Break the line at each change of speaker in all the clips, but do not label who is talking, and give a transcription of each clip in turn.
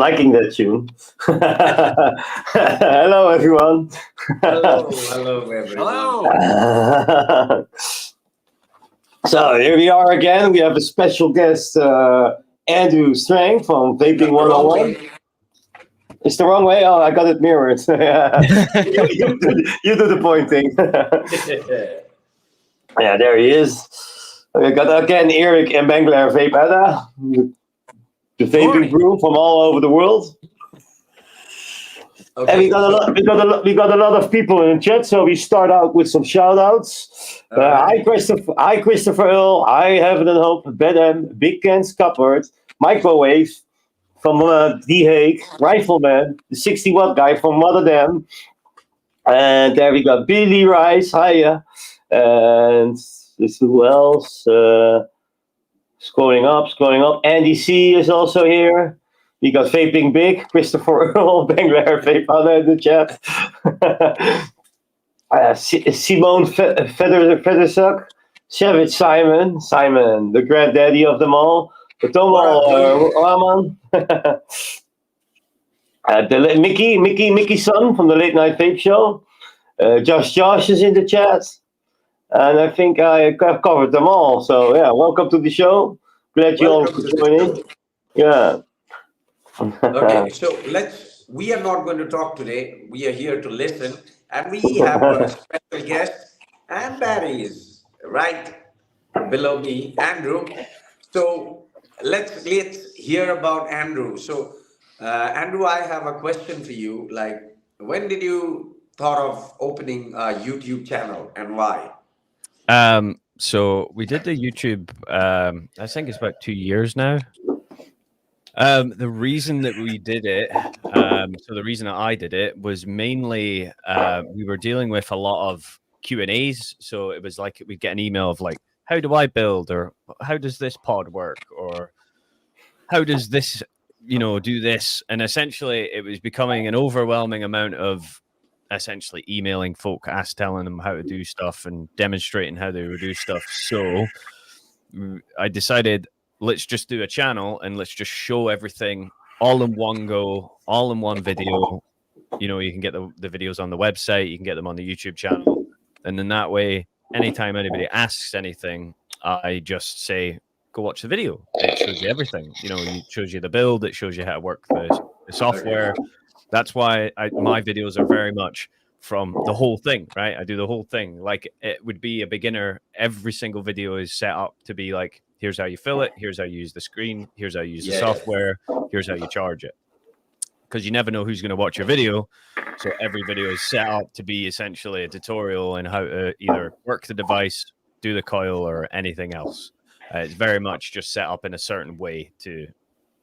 liking that tune. Hello, everyone.
Hello, everyone.
Hello.
So here we are again. We have a special guest, Andrew Strang from Vaping 101. It's the wrong way? Oh, I got it mirrored. you do the pointing. Yeah, there he is. We got again Eric and Bangladesh Vape Adda, the vaping crew from all over the world. Okay. And we got a lot of people in the chat, so we start out with some shout outs. Hi Christopher Earl, hi Heaven and Hope, Bedham, Big Ken's Cupboard, Microwave from The Hague, Rifleman, the 60 watt guy from Rotterdam. And there we got Billy Rice, hiya. And who else? Scrolling up. Andy C is also here. We got Vaping Big, Christopher Earl, Bangladesh Vape Adda in the chat. Simone Federsuck, Savage Simon, the granddaddy of them all. Tomo Rahman. Mickey Son from the Late Night Vape Show. Josh is in the chat. And I think I've covered them all. So, yeah, welcome to the show. Glad you all could join in. Yeah.
Okay, so we are not going to talk today. We are here to listen. And we have a special guest. And that is right below me, Andrew. So let's hear about Andrew. So, Andrew, I have a question for you. Like, when did you thought of opening a YouTube channel and why?
So we did the YouTube, I think it's about 2 years now. The reason that we did it, so the reason that I did it was mainly, we were dealing with a lot of Q&As. So it was like, we'd get an email of like, how do I build? Or how does this pod work? Or how does this, do this? And essentially it was becoming an overwhelming amount of essentially emailing folk, telling them how to do stuff and demonstrating how they would do stuff. So I decided, let's just do a channel and let's just show everything all in one go, all in one video. You can get the videos on the website, you can get them on the YouTube channel. And then that way, anytime anybody asks anything, I just say, go watch the video. It shows you everything. It shows you the build, it shows you how to work the software. That's why my videos are very much from the whole thing, right? I do the whole thing. Like it would be a beginner. Every single video is set up to be like, here's how you fill it. Here's how you use the screen. Here's how you use the software. Here's how you charge it. Because you never know who's going to watch your video. So every video is set up to be essentially a tutorial in how to either work the device, do the coil, or anything else. It's very much just set up in a certain way to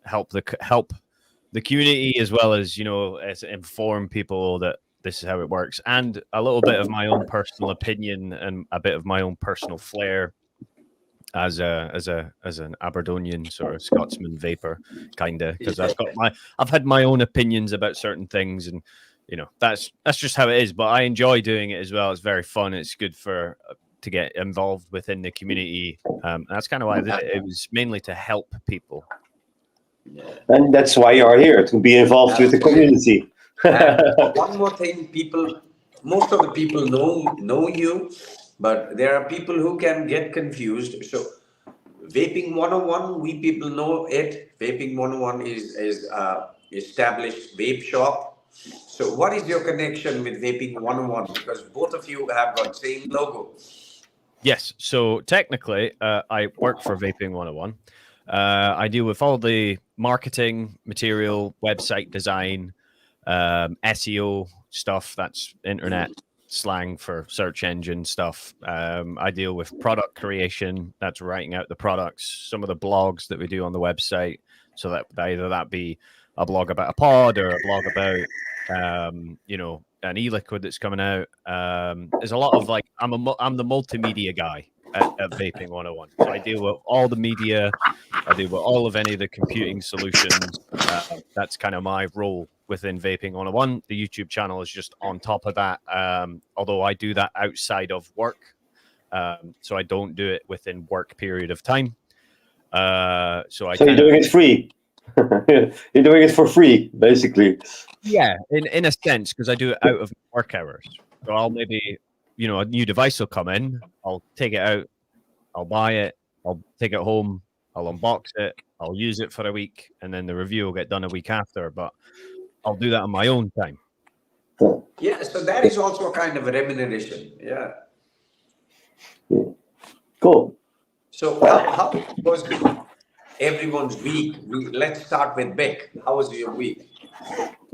help the community, as well as inform people that this is how it works, and a little bit of my own personal opinion and a bit of my own personal flair as an Aberdonian sort of Scotsman vapor, kinda, because I've had my own opinions about certain things, and that's just how it is. But I enjoy doing it as well. It's very fun. It's good to get involved within the community. That's kind of why I did it. It was mainly to help people.
And that's why you are here, to be involved with the community.
And one more thing, most of the people know you, but there are people who can get confused. So Vaping 101, we people know it. Vaping 101 is established vape shop. So what is your connection with Vaping 101? Because both of you have got same logo.
Yes. So technically, I work for Vaping 101. I deal with all the marketing material, website design, SEO stuff. That's internet slang for search engine stuff. I deal with product creation. That's writing out the products, some of the blogs that we do on the website. So that either that be a blog about a pod or a blog about, an e-liquid that's coming out. There's a lot of like, I'm the multimedia guy at Vaping 101. So I deal with all the media. I deal with all of any of the computing solutions. That's kind of my role within Vaping 101. The YouTube channel is just on top of that. Although I do that outside of work. So I don't do it within work period of time. So you're doing it free.
You're doing it for free, basically.
Yeah, in a sense, because I do it out of work hours. So I'll maybe, a new device will come in. I'll take it out. I'll buy it. I'll take it home. I'll unbox it. I'll use it for a week, and then the review will get done a week after. But I'll do that on my own time.
Yeah, so that is also a kind of a remuneration. Yeah.
Cool.
So how was everyone's week? Let's start with Beck. How was your week?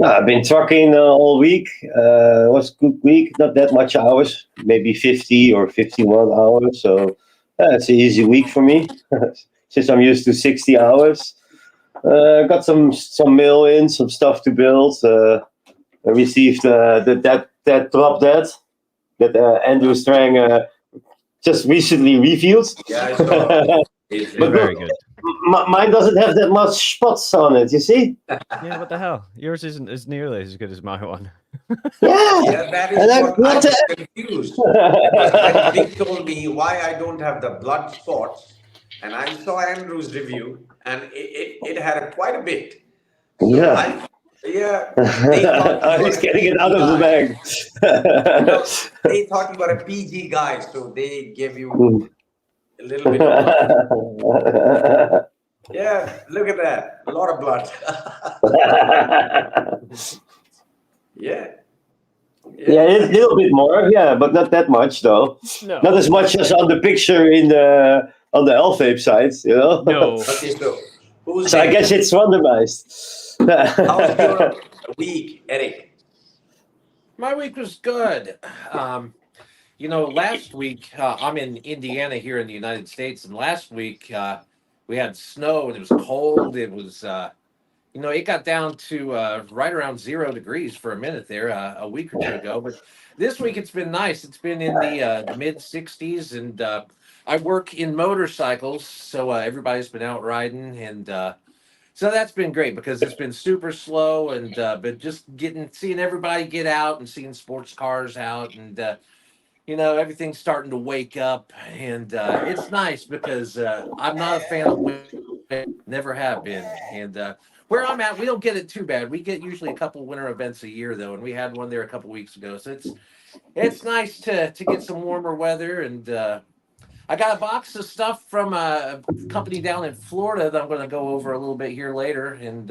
I've been trucking all week. It was a good week. Not that much hours, maybe 50 or 51 hours. So it's an easy week for me since I'm used to 60 hours. Got some mail in, some stuff to build. I received that drop that Andrew Strang just recently reviewed.
Yeah, I saw.
But
Very
look,
good.
mine doesn't have that much spots on it. You see?
Yeah, what the hell? Yours isn't as nearly as good as my one.
Yeah, that is
And I-
what I was confused. Because when Vic told me why I don't have the blood spots, and I saw Andrew's review, and it had quite a bit. So
Yeah.
they thought you
I
were
was
a
getting it
PG
out of the
guy.
bag.
No, they thought you were a PG guy, so they gave you a little bit of blood. Yeah, look at that. A lot of blood. Yeah.
Yeah, a little bit more, yeah, but not that much though.
No.
Not as much as on the picture on the LVAPE side,
No.
Okay, so who's
So I
next?
guess it's randomized.
How's your week, Eric?
My week was good. Last week I'm in Indiana here in the United States, and last week we had snow and it was cold. It was, it got down to right around 0 degrees for a minute there a week or two ago. But this week it's been nice. It's been in the mid 60s, and I work in motorcycles, so everybody's been out riding, and so that's been great because it's been super slow, and but just seeing everybody get out and seeing sports cars out, and everything's starting to wake up, and it's nice because I'm not a fan of winter, never have been, and where I'm at, we don't get it too bad. We get usually a couple winter events a year though, and we had one there a couple weeks ago, so it's nice to get some warmer weather, and I got a box of stuff from a company down in Florida that I'm going to go over a little bit here later, and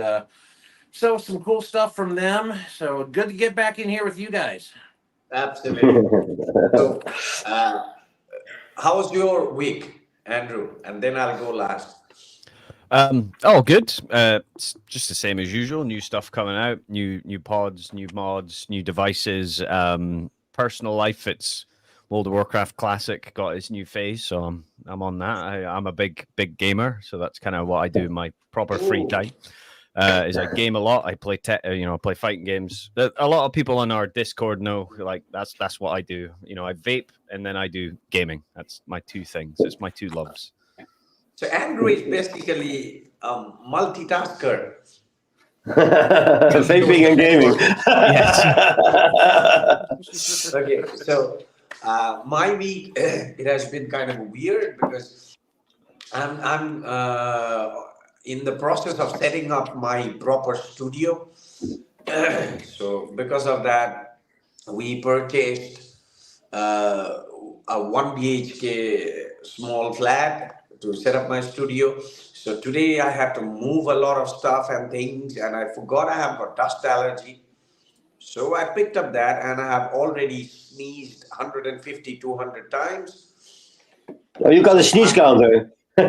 so some cool stuff from them. So good to get back in here with you guys.
Absolutely. So, how was your week, Andrew? And then I'll go last.
Good. It's just the same as usual. New stuff coming out, new pods, new mods, new devices. Personal life, it's World of Warcraft Classic got its new phase, so I'm on that. I'm a big gamer, so that's kind of what I do in my proper free time. Is I game a lot. I play play fighting games. A lot of people on our Discord know, like that's what I do. I vape and then I do gaming. That's my two things. It's my two loves.
So Andrew is basically a multitasker.
Vaping and gaming.
Okay, so my week it has been kind of weird because I'm in the process of setting up my proper studio. So because of that, we purchased a 1 BHK small flat to set up my studio. So today I had to move a lot of stuff and things, and I forgot I have a dust allergy. So I picked up that, and I have already sneezed 150, 200 times.
Oh, you got a sneeze counter. We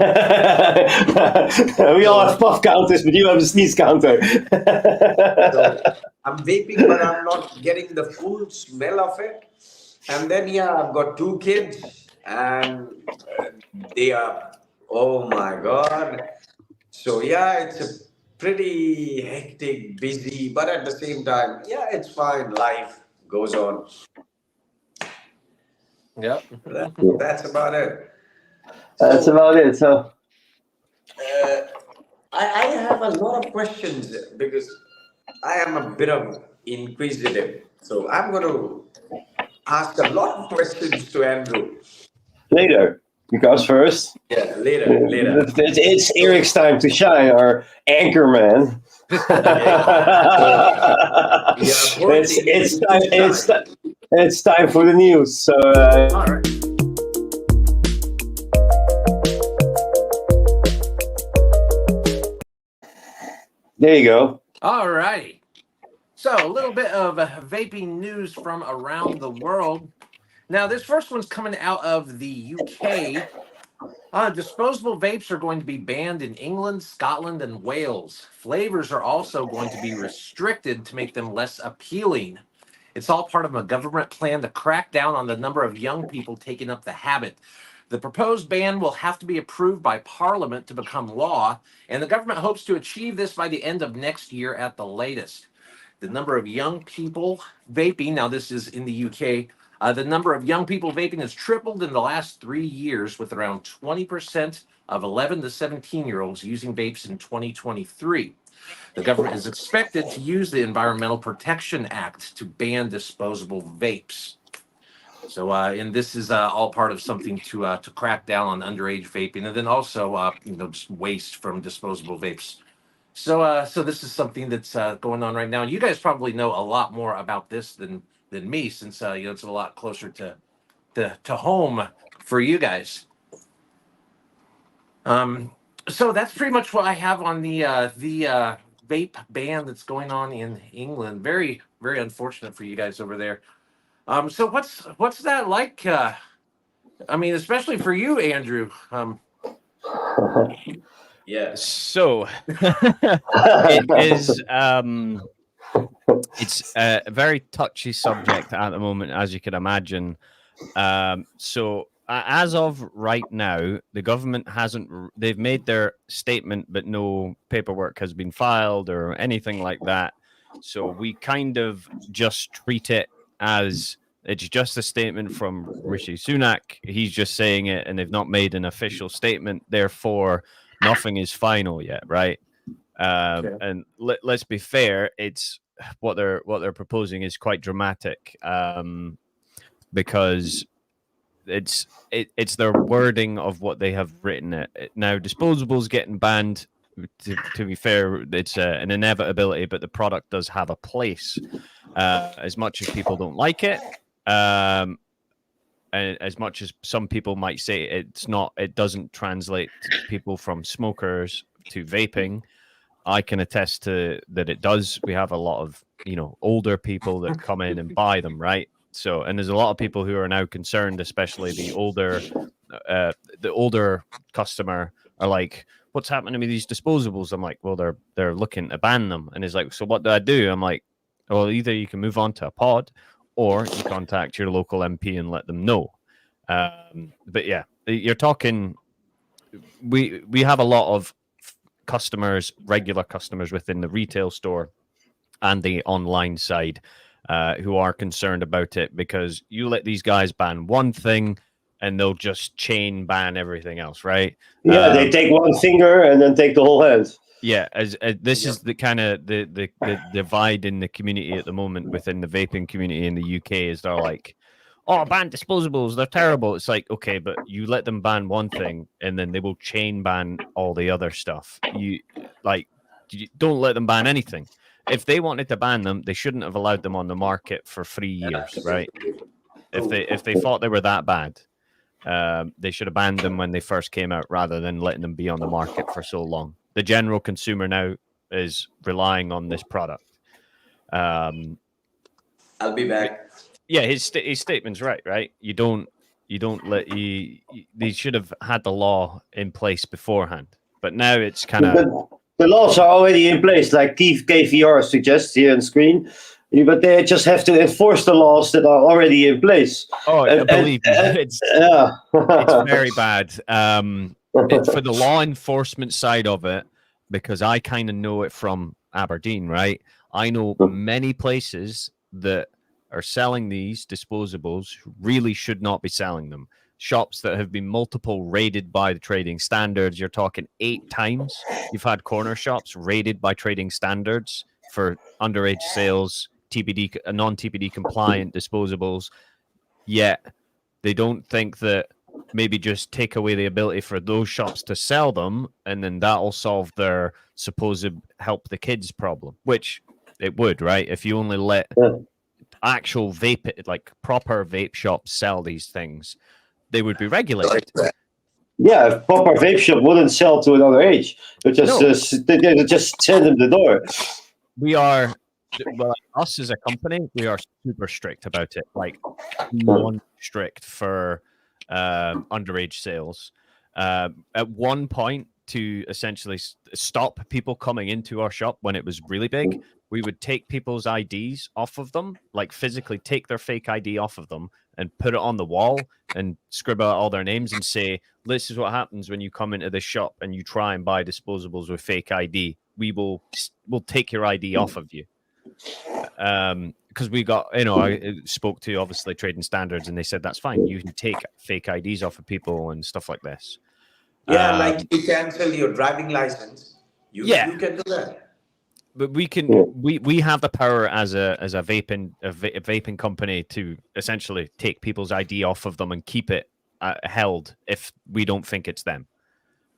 all have puff counters, but you have a sneeze counter.
So I'm vaping, but I'm not getting the full smell of it. And then, I've got 2 kids, and they are, oh my God. So, it's a pretty hectic, busy, but at the same time, it's fine. Life goes on.
Yep.
That's about it.
That's about it. So,
I have a lot of questions because I am a bit of inquisitive. So I'm going to ask a lot of questions to Andrew.
later. Because first,
Yeah, later.
it's Eric's time to shine, our anchor man. It's time for the news. So
All right.
there you go.
All righty. So, a little bit of vaping news from around the world. Now, this first one's coming out of the UK. Disposable vapes are going to be banned in England, Scotland, and Wales. Flavors are also going to be restricted to make them less appealing. It's all part of a government plan to crack down on the number of young people taking up the habit. The proposed ban will have to be approved by Parliament to become law, and the government hopes to achieve this by the end of next year at the latest. The number of young people vaping, now this is in the UK, the number of young people vaping has tripled in the last 3 years, with around 20% of 11 to 17-year-olds using vapes in 2023. The government is expected to use the Environmental Protection Act to ban disposable vapes. So, and this is all part of something to crack down on underage vaping, and then also, just waste from disposable vapes. So this is something that's going on right now. You guys probably know a lot more about this than me, since it's a lot closer to home for you guys. So that's pretty much what I have on the vape ban that's going on in England. Very, very unfortunate for you guys over there. So what's that like? I mean, especially for you, Andrew.
Yeah.
So it is. It's a very touchy subject at the moment, as you can imagine. So as of right now, the government hasn't. They've made their statement, but no paperwork has been filed or anything like that. So we kind of just treat it as it's just a statement from Rishi Sunak. He's just saying it, and they've not made an official statement. Therefore, nothing is final yet, right?
Okay.
And let's be fair, it's what they're proposing is quite dramatic, because it's their wording of what they have written it. Now, disposables getting banned. To be fair, it's an inevitability, but the product does have a place. As much as people don't like it, and as much as some people might say it doesn't translate people from smokers to vaping. I can attest to that it does. We have a lot of older people that come in and buy them, right? So, and there's a lot of people who are now concerned, especially the older customer are like, "What's happening with these disposables?" I'm like, "Well, they're looking to ban them," and it's like, "So what do I do?" I'm like, "Well, either you can move on to a pod, or you contact your local MP and let them know." But yeah, you're talking. We have a lot of customers, regular customers within the retail store and the online side who are concerned about it, because you let these guys ban one thing and they'll just chain ban everything else, right?
Yeah, they take one finger and then take the whole hand.
Yeah, as this is the kind of the divide in the community at the moment within the vaping community in the UK is they're like, "Oh, ban disposables, they're terrible." It's like, okay, but you let them ban one thing and then they will chain ban all the other stuff. You don't let them ban anything. If they wanted to ban them, they shouldn't have allowed them on the market for 3 years, right? If they thought they were that bad, they should have banned them when they first came out rather than letting them be on the market for so long. The general consumer now is relying on this product.
I'll be back.
Yeah, his statement's right? You don't let they should have had the law in place beforehand, but now it's kind of
the laws are already in place, like KVR suggests here on screen. But they just have to enforce the laws that are already in place.
Oh, believe me, it's very bad. For the law enforcement side of it, because I kind of know it from Aberdeen, right? I know many places that are selling these disposables who really should not be selling them. Shops that have been multiple raided by the trading standards. You're talking 8 times. You've had corner shops raided by trading standards for underage sales, TPD, non-TPD compliant disposables. Yet they don't think that maybe just take away the ability for those shops to sell them, and then that'll solve their supposed help the kids problem, which it would, right? If you only let actual vape, like proper vape shops sell these things, they would be regulated.
Yeah, if proper vape shop wouldn't sell to another age. They just send them the door.
We are, well, us as a company, we are super strict about it. Like, beyond strict for underage sales. At one point, to essentially stop people coming into our shop when it was really big, we would take people's IDs off of them, like physically take their fake ID off of them and put it on the wall and scribble out all their names and say, this is what happens when you come into this shop and you try and buy disposables with fake ID. We'll take your ID off of you. Because we got, I spoke to obviously Trading Standards, and they said that's fine. You can take fake IDs off of people and stuff like this.
Yeah, like you cancel your driving license. You can do that.
But we can, we have the power as a vaping company to essentially take people's ID off of them and keep it held if we don't think it's them.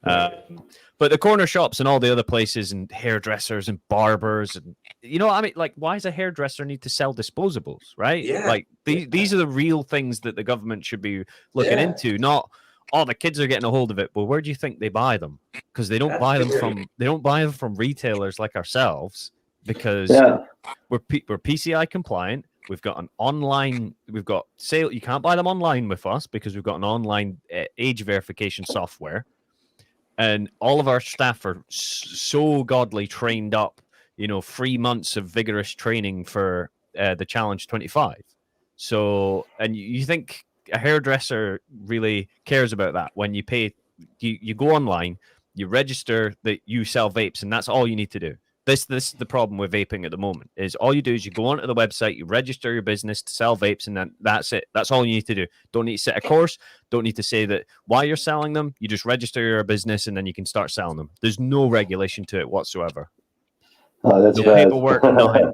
But the corner shops and all the other places and hairdressers and barbers and I mean, like, why does a hairdresser need to sell disposables, right?
Yeah.
Like these are the real things that the government should be looking into, not the kids are getting a hold of it. Well, where do you think they buy them? Because they don't buy them from retailers like ourselves, because we're PCI compliant. We've got sale. You can't buy them online with us because we've got an online age verification software. And all of our staff are so godly trained up, 3 months of vigorous training for the Challenge 25. So, and you think a hairdresser really cares about that? When you pay, you go online, you register that you sell vapes, and that's all you need to do. This is the problem with vaping at the moment, is all you do is you go onto the website, you register your business to sell vapes, and then that's it. That's all you need to do. Don't need to set a course. Don't need to say that why you're selling them. You just register your business, and then you can start selling them. There's no regulation to it whatsoever.
Oh, that's
no
bad.
paperwork, nothing.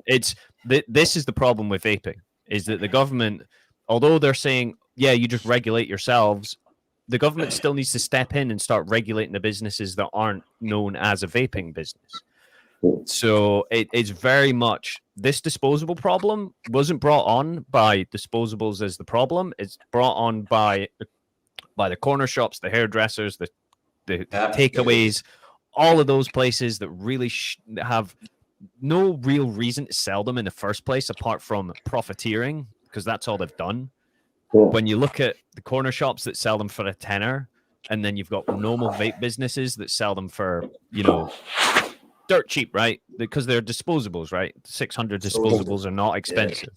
This is the problem with vaping, is that the government, although they're saying, yeah, you just regulate yourselves, the government still needs to step in and start regulating the businesses that aren't known as a vaping business. So it's very much, this disposable problem wasn't brought on by disposables as the problem. It's brought on by the corner shops, the hairdressers, the takeaways, all of those places that really have no real reason to sell them in the first place apart from profiteering, because that's all they've done. When you look at the corner shops that sell them for a tenner, and then you've got normal vape businesses that sell them for, dirt cheap, right? Because they're disposables, right? 600 disposables are not expensive.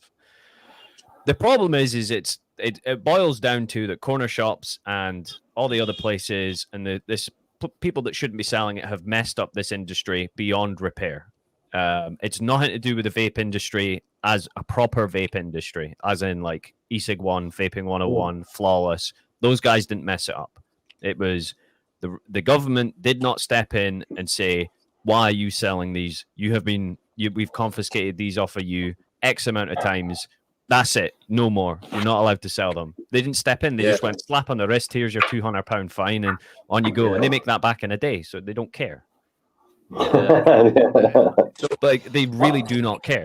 The problem is it boils down to that corner shops and all the other places and people that shouldn't be selling it have messed up this industry beyond repair. It's nothing to do with the vape industry as a proper vape industry, as in like eSig 1, Vaping 101, Flawless. Those guys didn't mess it up. It was the government did not step in and say, why are you selling these? We've confiscated these off of you X amount of times. That's it. No more. You're not allowed to sell them. They didn't step in. They just went slap on the wrist. Here's your £200 fine, and on you go. And they make that back in a day, so they don't care. Like, they really do not care.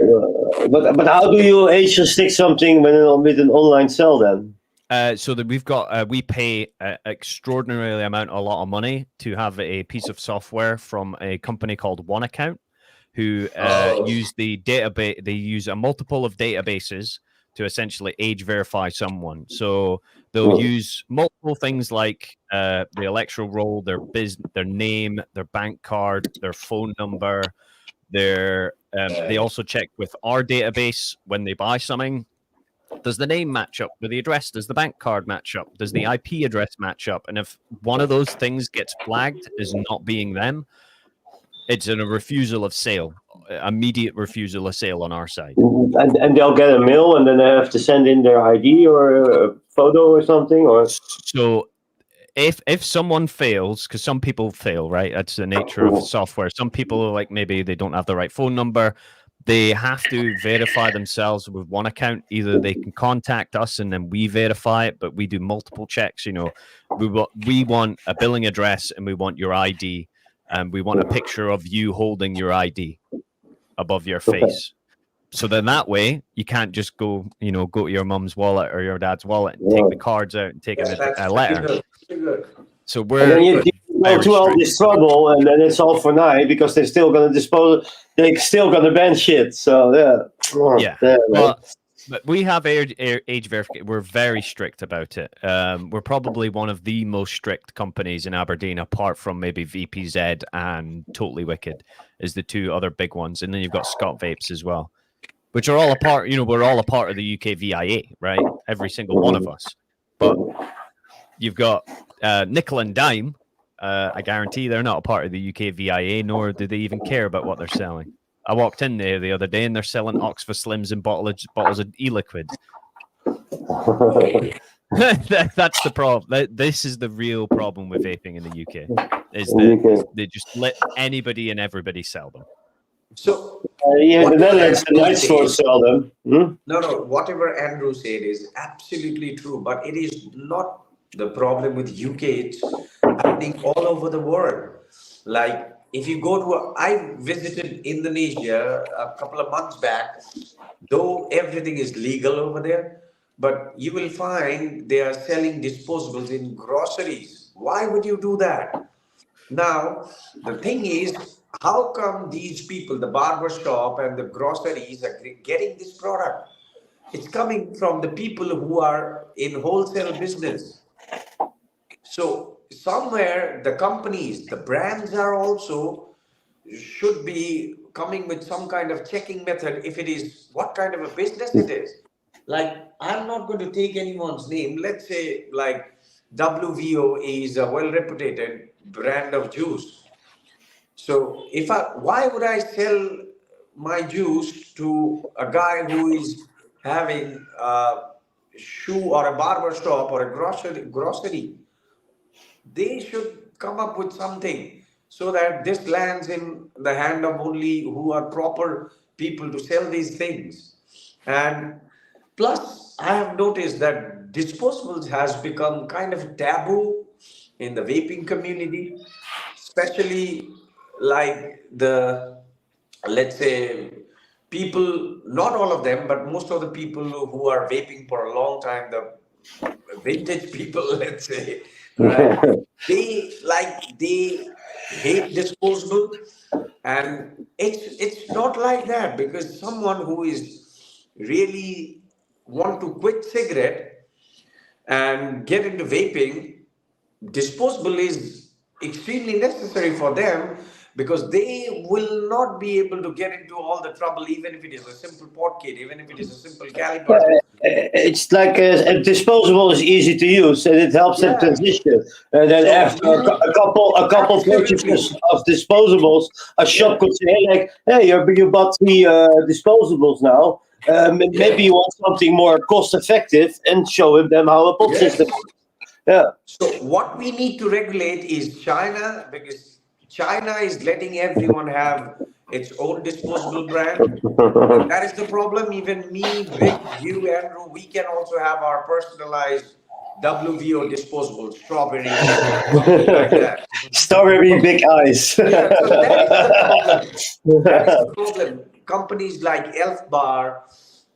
But how do you age restrict something with an online sell then?
So that we've got, we pay an extraordinarily a lot of money to have a piece of software from a company called OneAccount, who use the database. They use a multiple of databases to essentially age verify someone. So they'll use multiple things like the electoral roll, their name, their bank card, their phone number. They also check with our database when they buy something. Does the name match up with the address? Does the bank card match up? Does the IP address match up? And if one of those things gets flagged as not being them, it's a refusal of sale, immediate refusal of sale on our side.
And they'll get a mail, and then they have to send in their ID or a photo or something? Or
so if someone fails, because some people fail, right? That's the nature of software. Some people are like, maybe they don't have the right phone number. They have to verify themselves with one account. Either they can contact us and then we verify it, but we do multiple checks. We want a billing address and we want your ID, and we want a picture of you holding your ID above your face. So then that way you can't just go to your mum's wallet or your dad's wallet and take the cards out and take
Yeah, that's
a
pretty
letter.
good. Pretty good.
So
And
we're
then you go
very
through all
strict.
this trouble, and then it's all for naught because they're still going to dispose. They're still going to ban shit. So
Yeah.
man.
But we have age verification. We're very strict about it. We're probably one of the most strict companies in Aberdeen, apart from maybe VPZ and Totally Wicked, is the two other big ones. And then you've got Scott Vapes as well, which are all a part. We're all a part of the UK VIA, right? Every single one of us. But you've got Nickel and Dime. I guarantee they're not a part of the UK VIA, nor do they even care about what they're selling. I walked in there the other day and they're selling Oxford Slims and bottles of e-liquid. That's the problem. This is the real problem with vaping in the UK, is that they just let anybody and everybody sell them.
So
Yeah, the
whatever
Netherlands, the
Andrew
night stores
says-
sell them.
No, whatever Andrew said is absolutely true, but it is not the problem with UK. It's happening all over the world. Like if you go to, I visited Indonesia a couple of months back, though everything is legal over there, but you will find they are selling disposables in groceries. Why would you do that? Now, the thing is, how come these people, the barber shop and the groceries, are getting this product? It's coming from the people who are in wholesale business. So somewhere the companies, the brands are also should be coming with some kind of checking method if it is what kind of a business it is. Like I'm not going to take anyone's name. Let's say like WVO is a well reputed brand of juice. So why would I sell my juice to a guy who is having a shoe or a barber shop or a grocery? They should come up with something so that this lands in the hand of only who are proper people to sell these things. And plus, I have noticed that disposables has become kind of taboo in the vaping community, especially like the, let's say, people, not all of them, but most of the people who are vaping for a long time, the vintage people, let's say, right? They hate disposable, and it's not like that, because someone who is really want to quit cigarette and get into vaping, disposable is extremely necessary for them, because they will not be able to get into all the trouble, even if it is a simple pot kit, even if it is a simple caliper.
It's like a disposable is easy to use and it helps them
Yeah.
transition. And then
So
after a couple
Absolutely.
purchases of disposables, a shop could say, like, "Hey, you bought 3 disposables now. Maybe you want something more cost effective," and show them how a pot
Yes.
system works. Yeah.
So what we need to regulate is China, because China is letting everyone have its own disposable brand. And that is the problem. Even me, Vic, you, Andrew, we can also have our personalized WVO disposable, strawberry, something like that.
Strawberry big eyes.
Yeah, so that is the problem. That is the problem. Companies like Elf Bar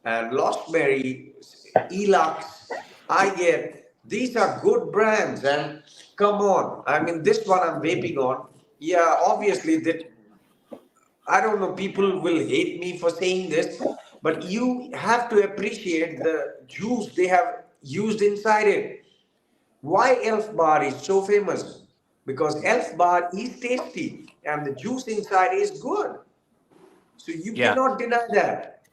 and Lost Mary, Elux, I get, these are good brands. And come on, I mean, this one I'm vaping on. Yeah, obviously, that I don't know, people will hate me for saying this, but you have to appreciate the juice they have used inside it. Why Elf Bar is so famous? Because Elf Bar is tasty and the juice inside is good. So you
Yeah.
cannot deny that.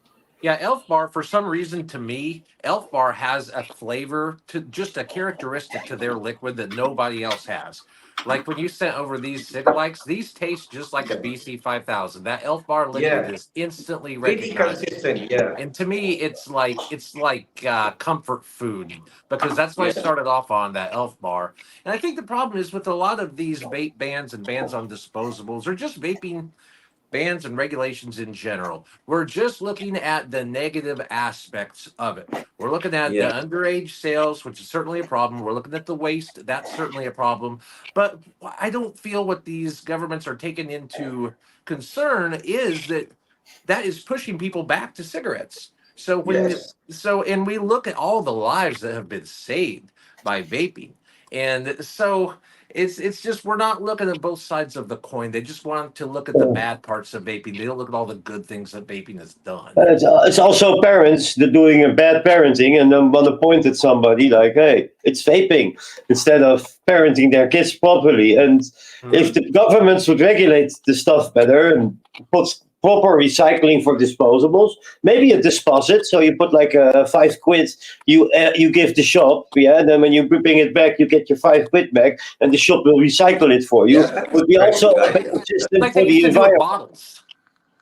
Yeah, Elf Bar, for some reason, to me, Elf Bar has a flavor, to just a characteristic to their liquid that nobody else has. Like when you sent over these Cigalikes, these taste just like a BC 5000. That Elf Bar liquid
Yeah,
is instantly
pretty
recognizable.
consistent. Yeah,
And to me, it's like comfort food, because that's what I
yeah,
started off on, that Elf Bar. And I think the problem is with a lot of these vape bans and bans on disposables, or just vaping bans and regulations in general. We're just looking at the negative aspects of it. We're looking at the
Yeah.
underage sales, which is certainly a problem. We're looking at the waste. That's certainly a problem. But I don't feel what these governments are taking into concern is that is pushing people back to cigarettes. So
Yes.
and we look at all the lives that have been saved by vaping. And so it's just we're not looking at both sides of the coin. They just want to look at the bad parts of vaping. They don't look at all the good things that vaping has done.
It's also parents that doing a bad parenting and then want to point at somebody like, "Hey, it's vaping," instead of parenting their kids properly. And if the governments would regulate the stuff better and put proper recycling for disposables, maybe a deposit. So you put like £5 you give the shop, yeah, and then when you bring it back, you get your £5 back, and the shop will recycle it for you.
Yeah, that's
Would be
a very
also
good
a
idea.
better system
Like
for
they
the
used to do with
environment.
bottles.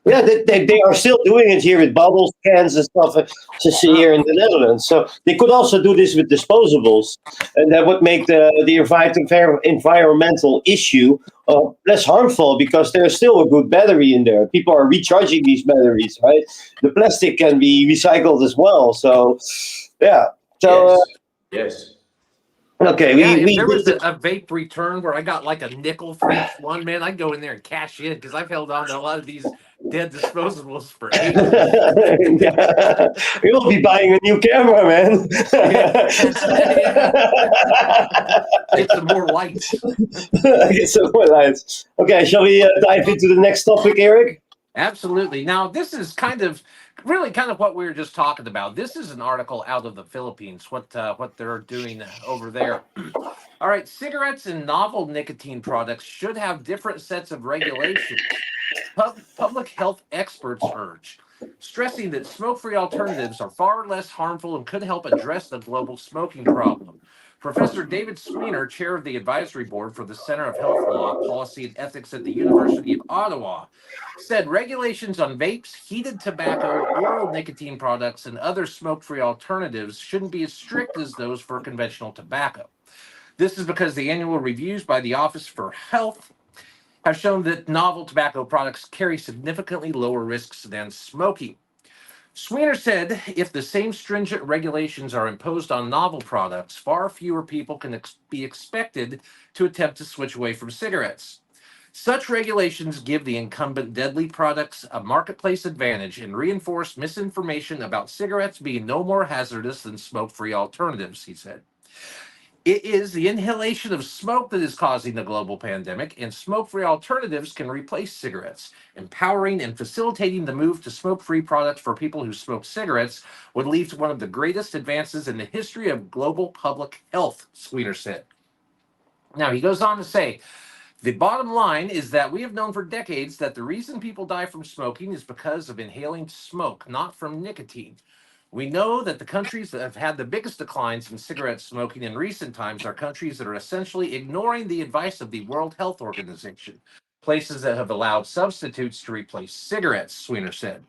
Yeah, they are still doing it here with bottles, cans, and stuff just here in the Netherlands. So they could also do this with disposables, and that would make the environmental issue less harmful because there's still a good battery in there. People are recharging these batteries, right? The plastic can be recycled as well. So, yeah. So,
Yes. Yes.
okay,
Yeah, if
we
there
did
was a vape return where I got like a nickel for each one, man, I'd go in there and cash in because I've held on to a lot of these dead disposables for ages.
yeah. You'll be buying a new camera, man.
Yeah. Get some more lights.
Get some more lights. Okay, shall we dive into the next topic, Eric?
Absolutely. Now, this is really kind of what we were just talking about. This is an article out of the Philippines, what they're doing over there. All right, cigarettes and novel nicotine products should have different sets of regulations. Public health experts urge, stressing that smoke-free alternatives are far less harmful and could help address the global smoking problem. Professor David Sweener, chair of the advisory board for the Center of Health Law, Policy and Ethics at the University of Ottawa, said regulations on vapes, heated tobacco, oral nicotine products, and other smoke-free alternatives shouldn't be as strict as those for conventional tobacco. This is because the annual reviews by the Office for Health have shown that novel tobacco products carry significantly lower risks than smoking. Sweener said if the same stringent regulations are imposed on novel products, far fewer people can be expected to attempt to switch away from cigarettes. Such regulations give the incumbent deadly products a marketplace advantage and reinforce misinformation about cigarettes being no more hazardous than smoke-free alternatives, he said. It is the inhalation of smoke that is causing the global pandemic, and smoke-free alternatives can replace cigarettes. Empowering and facilitating the move to smoke-free products for people who smoke cigarettes would lead to one of the greatest advances in the history of global public health, Sweener said. Now, he goes on to say, the bottom line is that we have known for decades that the reason people die from smoking is because of inhaling smoke, not from nicotine. We know that the countries that have had the biggest declines in cigarette smoking in recent times are countries that are essentially ignoring the advice of the World Health Organization, places that have allowed substitutes to replace cigarettes, Sweener said.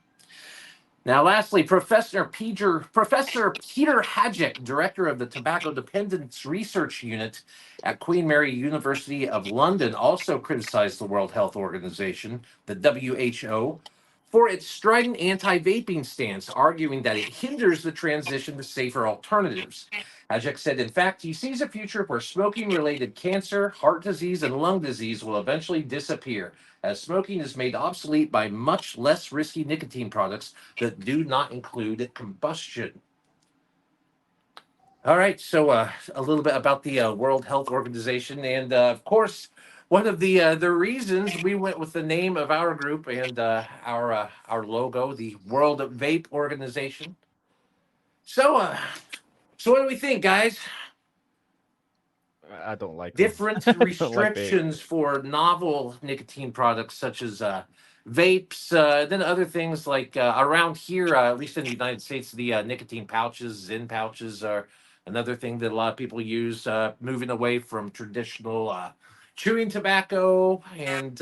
Now, lastly, Professor Peter Hadjic, director of the Tobacco Dependence Research Unit at Queen Mary University of London, also criticized the World Health Organization, the WHO, for its strident anti-vaping stance, arguing that it hinders the transition to safer alternatives. Hadjic said, in fact, he sees a future where smoking-related cancer, heart disease, and lung disease will eventually disappear, as smoking is made obsolete by much less risky nicotine products that do not include combustion. All right, so a little bit about the World Health Organization, and of course, one of the reasons we went with the name of our group and our logo, the World.Vape.Organization. So, so what do we think, guys?
I don't like them.
Different
I don't like vape.
restrictions for novel nicotine products such as vapes, then other things like around here, at least in the United States, the nicotine pouches, Zyn pouches are another thing that a lot of people use, moving away from traditional chewing tobacco. And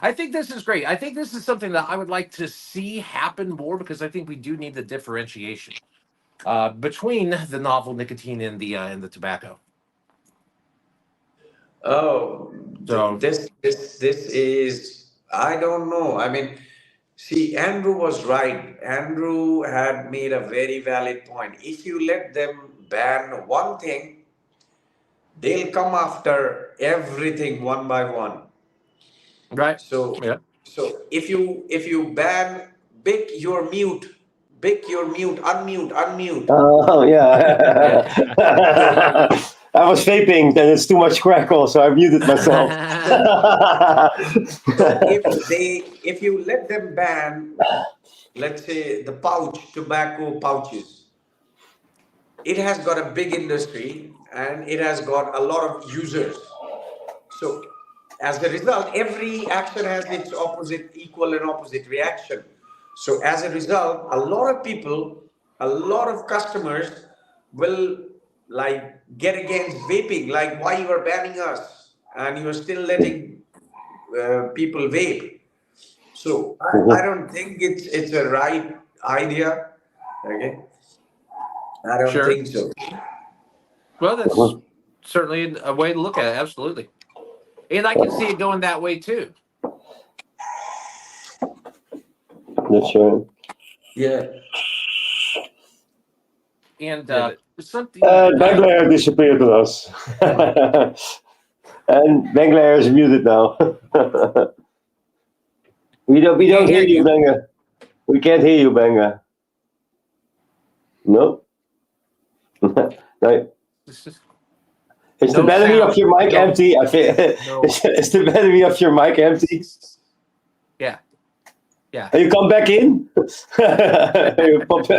I think this is great. I think this is something that I would like to see happen more because I think we do need the differentiation between the novel nicotine and the tobacco.
Oh,
So
this is I don't know. I mean, see, Andrew was right. Andrew had made a very valid point. If you let them ban one thing, they'll come after everything one by one.
Right.
So,
Yeah.
if you ban big your mute, unmute.
Oh
Yeah.
yeah. I was vaping, and it's too much crackle, so I muted myself.
So if you let them ban, let's say the tobacco pouches, it has got a big industry and it has got a lot of users. So as a result, every action has its equal and opposite reaction. So as a result, a lot of people, a lot of customers will like get against vaping, like why you are banning us and you are still letting people vape. So I don't think it's a right idea. Okay, I don't
Sure.
think so.
Well, that's certainly a way to look at it. Absolutely. And I can see it going that way too.
That's right.
Yeah.
And
Yeah, but
something
Banglair disappeared with us. And Banglair is muted now. We
can't
don't hear
hear
you,
you.
Banga. We can't hear you, Banga. No. No. Is the
No
battery of
sound.
your mic
No.
empty? I think
No.
is the battery of your mic empty?
Yeah. Yeah.
You come back in. You pop-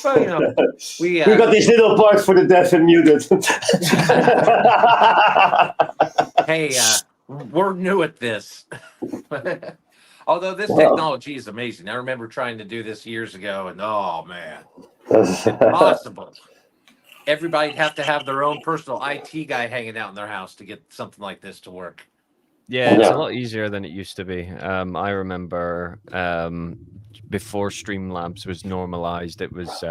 Well, you know, we
We got this little part for the deaf and muted.
hey, we're new at this. Although this
Well.
technology is amazing. I remember trying to do this years ago, and oh man, impossible. Everybody'd have to have their own personal IT guy hanging out in their house to get something like this to work.
yeah, it's a
Yeah.
lot easier than it used to be. I remember before Streamlabs was normalized, it was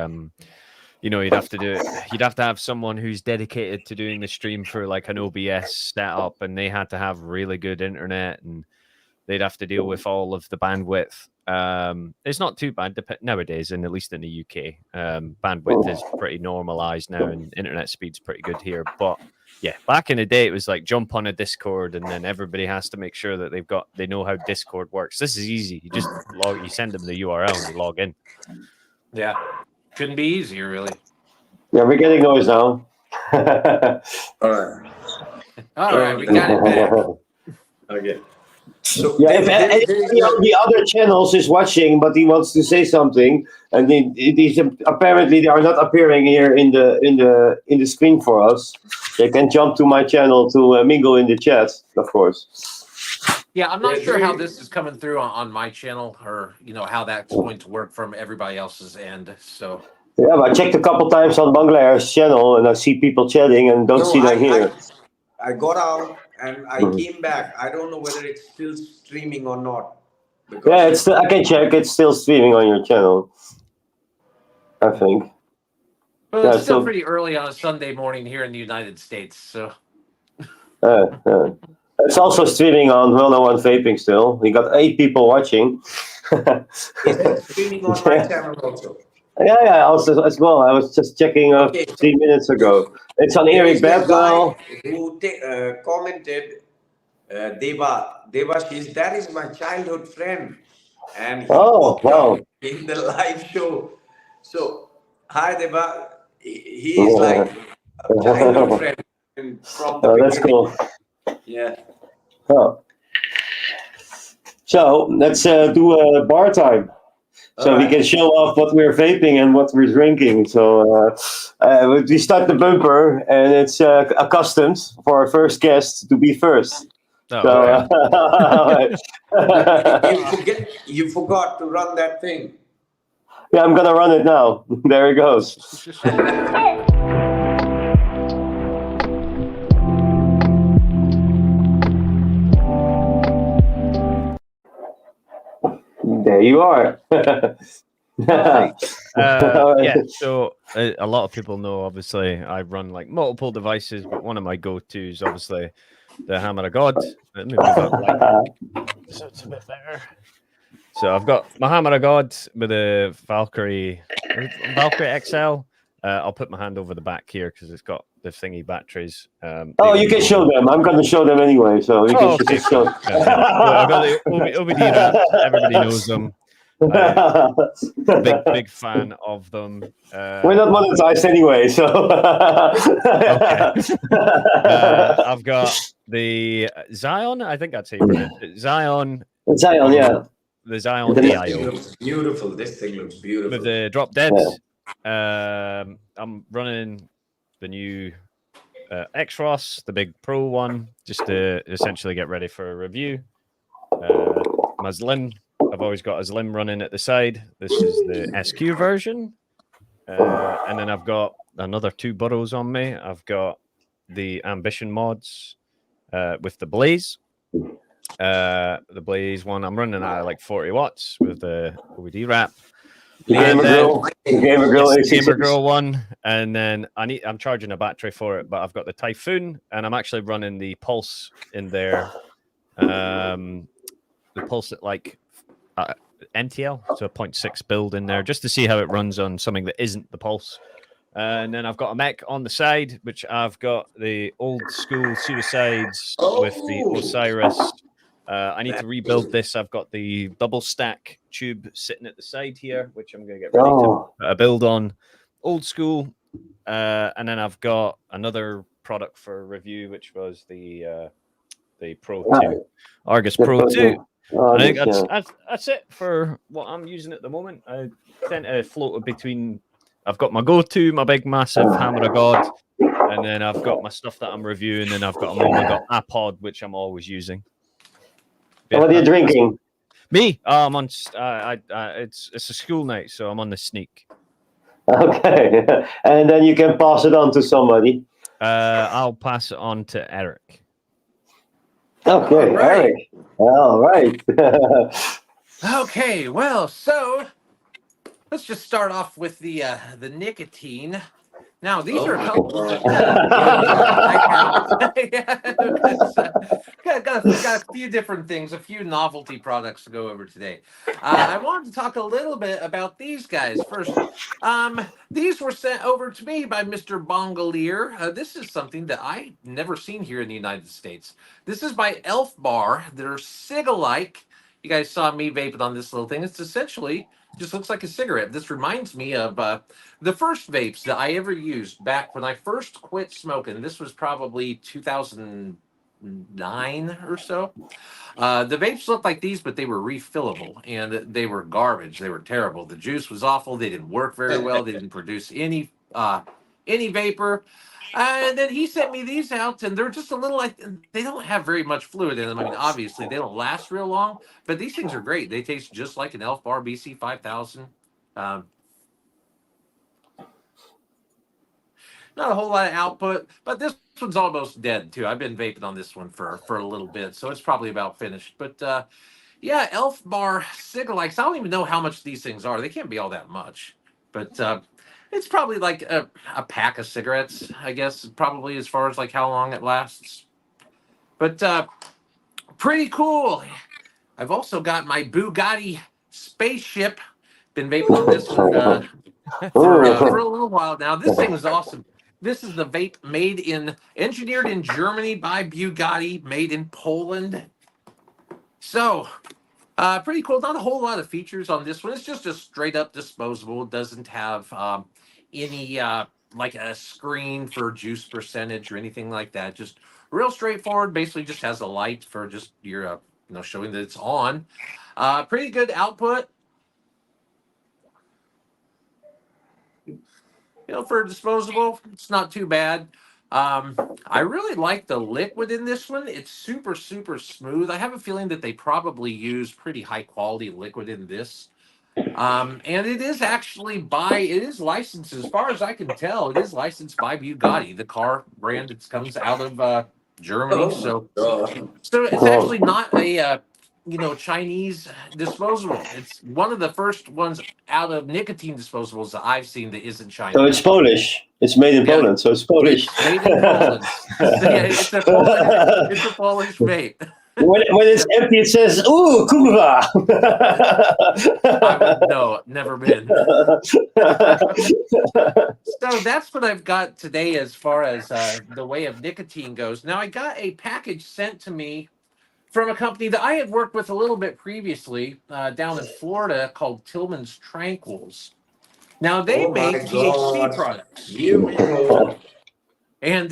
you'd have to do it. You'd have to have someone who's dedicated to doing the stream for like an OBS setup, and they had to have really good internet, and they'd have to deal with all of the bandwidth. It's not too bad nowadays, and at least in the UK, bandwidth is pretty normalized now, and internet speed's pretty good here. But yeah, back in the day, it was like jump on a Discord, and then everybody has to make sure that they know how Discord works. This is easy. You just you send them the URL, and they log in.
Yeah, couldn't be easier, really.
Yeah, we're getting noise now.
All right.
All right, we got it back.
Okay. So
Yeah, if
there is
anybody on the other channels is watching, but he wants to say something, and these apparently they are not appearing here in the screen for us, they can jump to my channel to mingle in the chat, of course.
Yeah, I'm not
Yeah,
sure
there
how
is-
this is coming through on my channel, or how that's going to work from everybody else's end. So
Yeah, but I checked a couple times on Banglair's channel, and I see people chatting, and don't
No,
see them here.
I got out and I
Mhm.
came back. I don't know whether it's still streaming or not.
Yeah,
Because
I can check. It's still streaming on your channel, I think.
well,
Yeah,
it's still
so
pretty early on a Sunday morning here in the United States. So
it's also streaming on World.One Vaping still. We got 8 people watching.
is it streaming on my channel also?
Yeah, also as well. I was just checking
Okay,
3 minutes ago. It's on
there
Eric
is a
Badwell.
guy who commented, Devashish, that is my childhood friend. And he
Oh,
popped
wow.
out in the live show. So, hi Deva. He is
Yeah.
like a childhood friend from the
Oh, that's
beginning.
cool.
Yeah.
Oh. So let's do a bar time. So we can show off what we're vaping and what we're drinking. So we start the bumper, and it's accustomed for our first guest to be first.
Oh,
So,
You forgot to run that thing.
yeah, I'm gonna run it now. There it goes. There you are.
yeah.
Alright.
So a lot of people know, obviously, I run like multiple devices, but one of my go-tos, obviously, the Hammer of God. Let me move out like so it's a bit better. So I've got my Hammer of God with the Valkyrie XL. I'll put my hand over the back here because it's got the thingy batteries.
Oh, you can show them. I'm going to show them anyway, so we can
okay,
just show.
cool. So I've got the OBD wraps. Everybody knows them. Big fan of them.
We're not monetized anyway, so.
Okay. I've got the Zion. I think that's how you pronounce it. Zion.
Zion, yeah.
The Zion
The-
This
AIO.
thing looks beautiful. This thing looks beautiful.
With the drop deads. I'm running the new X-Ross, the big Pro one, just to essentially get ready for a review. My Slim, I've always got a Slim running at the side. This is the SQ version. And then I've got another 2 burrows on me. I've got the Ambition mods with the Blaze. The Blaze one, I'm running at like 40 watts with the OBD wrap.
The Gamer Grill. The Gamer Grill AC6.
Gamer Grill one, and then I'm charging a battery for it, but I've got the Typhoon, and I'm actually running the Pulse in there. The Pulse at like NTL, so a 0.6 build in there, just to see how it runs on something that isn't the Pulse. And then I've got a mech on the side, which I've got the old school Suicides with the Osiris. I need to rebuild this. I've got the double stack tube sitting at the side here, which I'm going to get ready to put a build on. Old school. And then I've got another product for review, which was the Pro 2. Argus Pro 2. I think that's it for what I'm using at the moment. I tend to float between... I've got my go-to, my big, massive Hammer of God, and then I've got my stuff that I'm reviewing, and I've got a pod, which I'm always using.
What are you drinking?
Me? I'm on. It's a school night, so I'm on the sneak.
Okay, and then you can pass it on to somebody.
I'll pass it on to Eric.
Okay,
All right.
Eric. All right.
Okay, well, so let's just start off with the nicotine. Now, these are a couple of got a few different things, a few novelty products to go over today. I wanted to talk a little bit about these guys first. These were sent over to me by Mr. Bongolier. This is something that I never seen here in the United States. This is by Elf Bar. They're cig-alike. You guys saw me vaping on this little thing. It's essentially just looks like a cigarette. This reminds me of the first vapes that I ever used back when I first quit smoking. This was probably 2009 or so. The vapes looked like these, but they were refillable, and they were garbage. They were terrible. The juice was awful. They didn't work very well. They didn't produce any vapor. And then he sent me these out, and they're just a little like, they don't have very much fluid in them. I mean, obviously, they don't last real long, but these things are great. They taste just like an Elf Bar BC 5000. Not a whole lot of output, but this one's almost dead, too. I've been vaping on this one for a little bit, so it's probably about finished. But, yeah, Elf Bar cig-alikes. I don't even know how much these things are. They can't be all that much, but... it's probably like a pack of cigarettes, I guess, probably as far as like how long it lasts. But pretty cool. I've also got my Bugatti spaceship. Been vaping on this one for a little while now. This thing is awesome. This is the vape engineered in Germany by Bugatti, made in Poland. So... pretty cool. Not a whole lot of features on this one. It's just a straight up disposable. It doesn't have any like a screen for juice percentage or anything like that. Just real straightforward. Basically, just has a light for just your showing that it's on. Pretty good output. For a disposable, it's not too bad. I really like the liquid in this one. It's super, super smooth. I have a feeling that they probably use pretty high quality liquid in this. And it is actually it is licensed, as far as I can tell, it is licensed by Bugatti, the car brand that comes out of Germany. So it's actually not a Chinese disposable. It's one of the first ones out of nicotine disposables that I've seen that isn't
So it's
Chinese.
Polish. It's made in
Yeah,
Poland, so it's Polish.
it's made in Poland. So yeah, it's a Polish vape.
When it's empty, it says, "Ooh, kurwa."
I would no, never been. So that's what I've got today as far as the way of nicotine goes. Now I got a package sent to me from a company that I had worked with a little bit previously down in Florida called Tillman's Tranquils. Now they
Oh my
make THC
God.
products,
Here we go.
and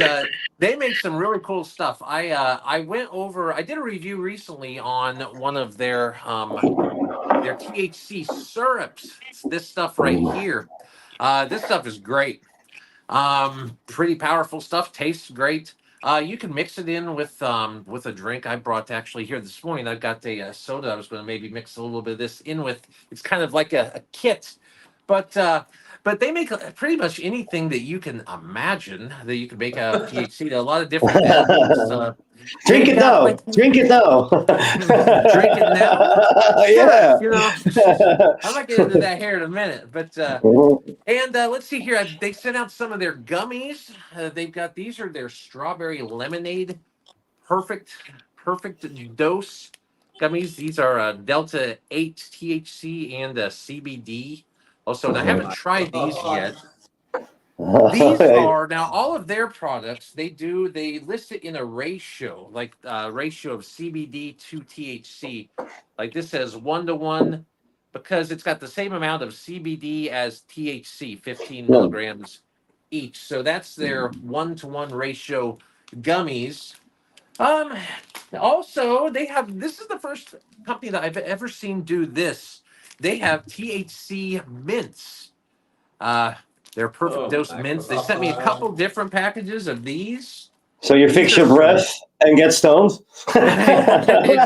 they make some really cool stuff. I went over. I did a review recently on one of their THC syrups. It's this stuff right here. This stuff is great. Pretty powerful stuff. Tastes great. You can mix it in with a drink. I brought actually here this morning. I've got a soda. I was going to maybe mix a little bit of this in with. It's kind of like a kit, but they make pretty much anything that you can imagine that you can make out of THC. A lot of different edibles.
Drink
They've
it
got
now.
like
Drink it now.
drink it now. Sure,
Yeah.
I might get into that here in a minute, but. And let's see here. They sent out some of their gummies. They've got these are their strawberry lemonade, perfect, perfect dose gummies. These are Delta 8 THC and CBD. Also, and I
Oh
haven't
my
tried these
God.
yet. These are now all of their products. They list it in a ratio, like ratio of CBD to THC. Like this says 1 to 1 because it's got the same amount of CBD as THC, 15 milligrams each. So that's their 1 to 1 ratio gummies. Um, Also they have this is the first company that I've ever seen do this. They have THC mints. Uh, they're perfect
Oh
dose
my
mints. They sent me a couple
God.
different packages of these.
So you
These
fix
are
your
some
breath and get stoned.
exactly.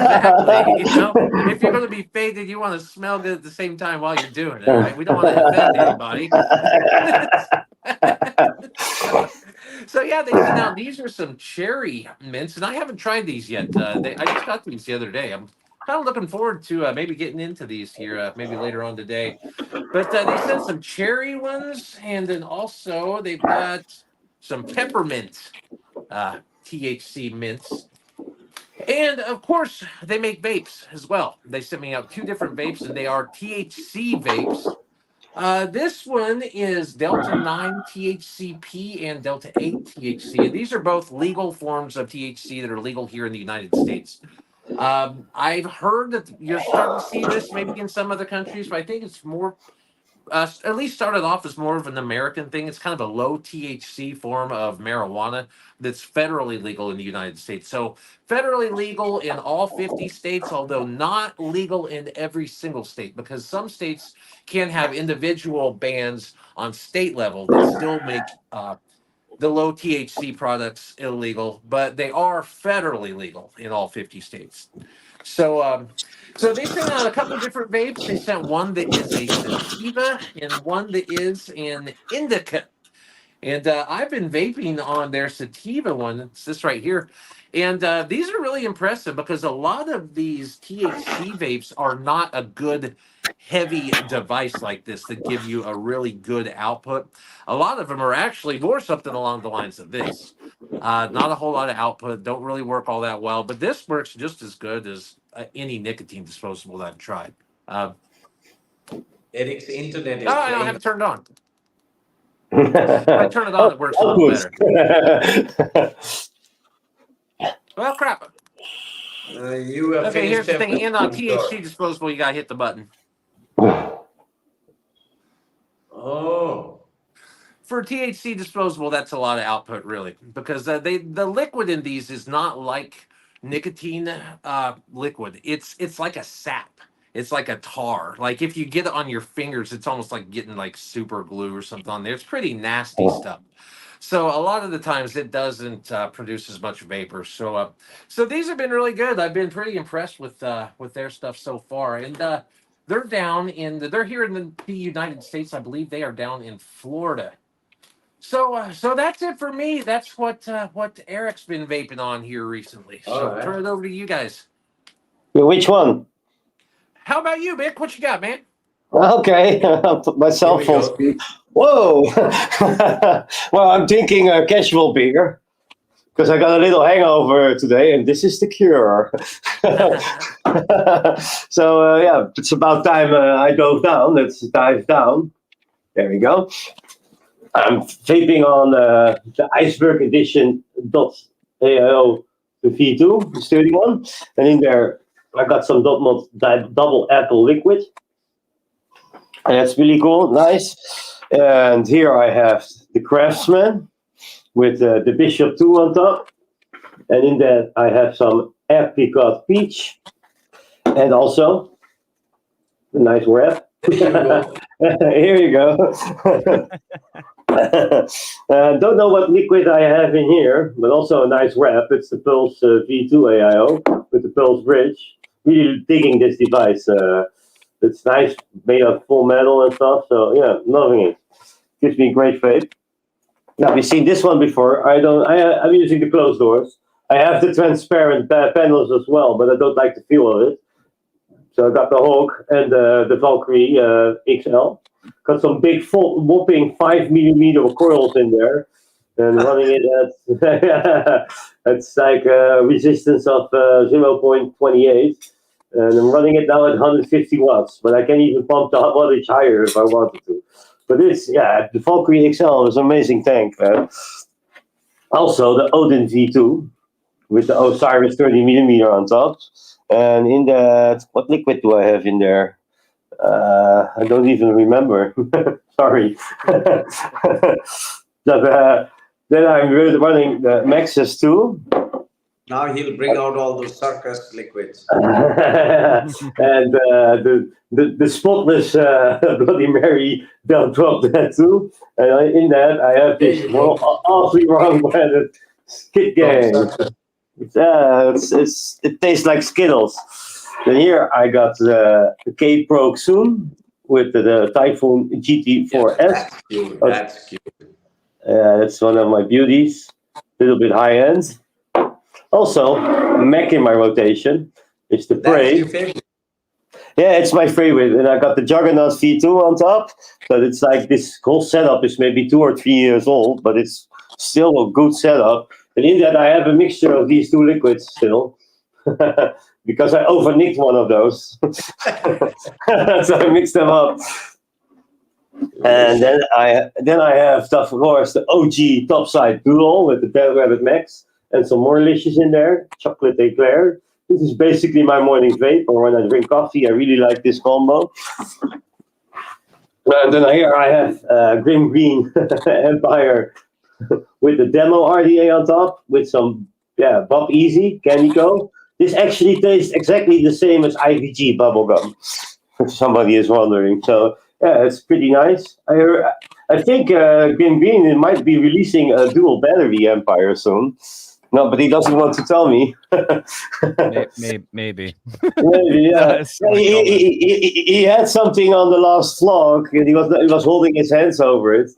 If you're going to be faded, you want to smell good at the same time while you're doing it. Right? We don't want to offend anybody. So yeah, they sent out these are some cherry mints, and I haven't tried these yet. I just got these the other day. I'm kind of looking forward to maybe getting into these here, maybe later on today. But they sent some cherry ones, and then also they've got some peppermint THC mints. And of course, they make vapes as well. They sent me out 2 different vapes, and they are THC vapes. This one is Delta 9 THCP and Delta 8 THC. And these are both legal forms of THC that are legal here in the United States. I've heard that you're starting to see this maybe in some other countries, but I think it's more at least started off as more of an American thing. It's kind of a low THC form of marijuana that's federally legal in the United States. So, federally legal in all 50 states, although not legal in every single state, because some states can have individual bans on state level that still make the low THC products illegal, but they are federally legal in all 50 states. So they sent out a couple different vapes. They sent one that is a sativa and one that is an indica. And I've been vaping on their sativa one. It's this right here. And these are really impressive because a lot of these THC vapes are not a good heavy device like this that give you a really good output. A lot of them are actually more something along the lines of this. Not a whole lot of output, don't really work all that well, but this works just as good as any nicotine disposable that I've tried.
Eric's internet
No,
is
I don't have
playing.
it turned on. If I turn it on, it works a little better. Well, crap.
You have
Okay, here's
finished
the thing. And on
everything,
THC
sir.
disposable, you gotta hit the button.
Oh.
For THC disposable, that's a lot of output, really, because the liquid in these is not like nicotine liquid. It's like a sap. It's like a tar. Like if you get it on your fingers, it's almost like getting like super glue or something on there. It's pretty nasty stuff. So a lot of the times it doesn't produce as much vapor. So these have been really good. I've been pretty impressed with their stuff so far, and they're here in the United States. I believe they are down in Florida. So that's it for me. That's what Eric's been vaping on here recently.
All
So
right.
turn it over to you guys.
Which one?
How about you, Mick? What you got, man?
Okay, I'll put my cell
Here we
phone
go.
speak. Whoa! Well, I'm drinking a casual beer because I got a little hangover today, and this is the cure. So yeah, it's about time I dove down. Let's dive down. There we go. I'm vaping on the Iceberg Edition .AO V2, the sturdy one, and in there I got some double apple liquid, and that's really cool, nice. And here I have the Craftsman with the Bishop 2 on top, and in that I have some apricot peach, and also a nice wrap.
Here you go.
Here you go. Don't know what liquid I have in here, but also a nice wrap. It's the Pulse V2 AIO with the Pulse bridge. Really digging this device. It's nice, made of full metal and stuff. So yeah, loving it. Gives me great vape. Now we've seen this one before. I'm using the closed doors. I have the transparent panels as well, but I don't like the feel of it. So I got the Hawk and the Valkyrie XL. Got some big, full, whopping 5mm coils in there, and running it at it's like a resistance of 0.28, and I'm running it now at 150 watts. But I can even pump the wattage higher if I wanted to. But the Valkyrie XL is an amazing tank. Also, the Odin V2 with the Osiris 30mm on top. And in that, what liquid do I have in there? I don't even remember. Sorry. But, then I'm running the Maxis too.
Now he'll bring out all those circus liquids.
And the spotless Bloody Mary, they'll drop that too. And in that, I have this awfully wrong branded Skid Gang. It tastes like Skittles. Then here I got the K Pro Zoom with the Typhoon GT4S.
That's cute. That's cute.
That's one of my beauties. A little bit high end. Also, Mac in my rotation. It's the
That's
Prey.
your favorite.
Yeah, it's my favorite. And I got the Juggernaut V2 on top. But it's like this whole setup is maybe 2 or 3 years old, but it's still a good setup. And in that, I have a mixture of these two liquids still. Because I overnicked one of those. So I mixed them up. And then I have, of course, the OG topside dual with the Dead Rabbit Max and some more licious in there. Chocolate Eclair. This is basically my morning vape, or when I drink coffee. I really like this combo. And then here I have Grim Green Empire with the demo RDA on top with some Bob Easy Chemico. This actually tastes exactly the same as IVG bubblegum, if somebody is wondering. So yeah, it's pretty nice. I think Grim Green might be releasing a dual battery Empire soon. No, but he doesn't want to tell me.
Maybe.
Maybe, yeah.
That's so common.
He had something on the last vlog, and he was holding his hands over it.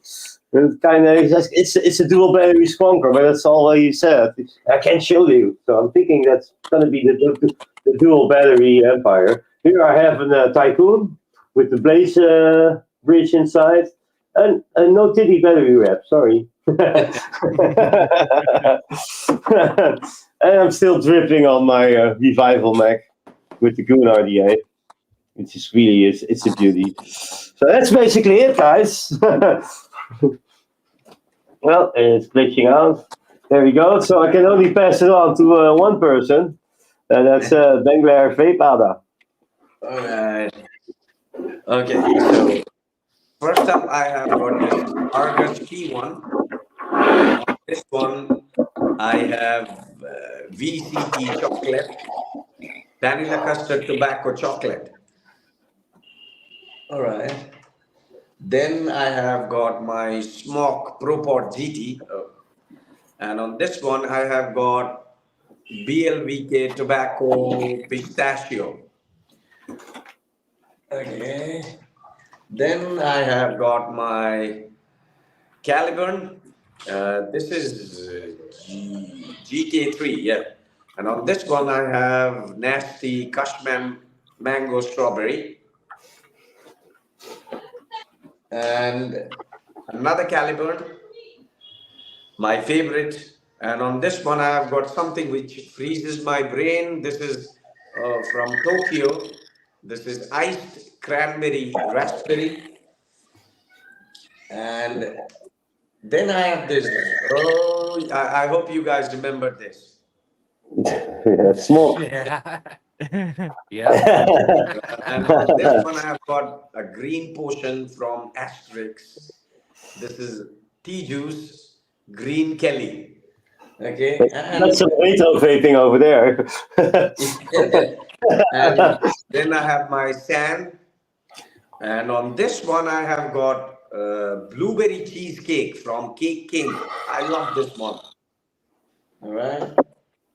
And kind of, it's a dual battery skunker, but that's all he said. I can't show you, so I'm thinking that's gonna be the dual battery Empire. Here I have a Tycoon with the Blaze bridge inside, and no titty battery wrap. Sorry. And I'm still dripping on my Revival Mac with the Goon RDA, which is really it's a beauty. So that's basically it, guys. Well, it's glitching out. There we go. So I can only pass it on to one person, and that's Bengler Vape Adda.
All right. Okay. So first up, I have got this Argus key one. On this one, I have VCT chocolate, vanilla custard tobacco chocolate. All right. Then I have got my Smoke ProPod GT. And on this one, I have got BLVK tobacco pistachio. Okay. Then I have got my Caliburn. This is GK3, yeah. And on this one, I have nasty Kashmir mango strawberry. And another caliber, my favorite. And on this one, I have got something which freezes my brain. This is from Tokyo. This is iced cranberry raspberry. And then I have this. Oh, I hope you guys remember this.
Yeah, smoke.
Yeah. Yeah.
And on this one, I have got a green potion from Asterix. This is tea juice, green Kelly. Okay,
That's some Reto vaping over there.
and then I have my sand, and on this one I have got blueberry cheesecake from Cake King. I love this one. All right,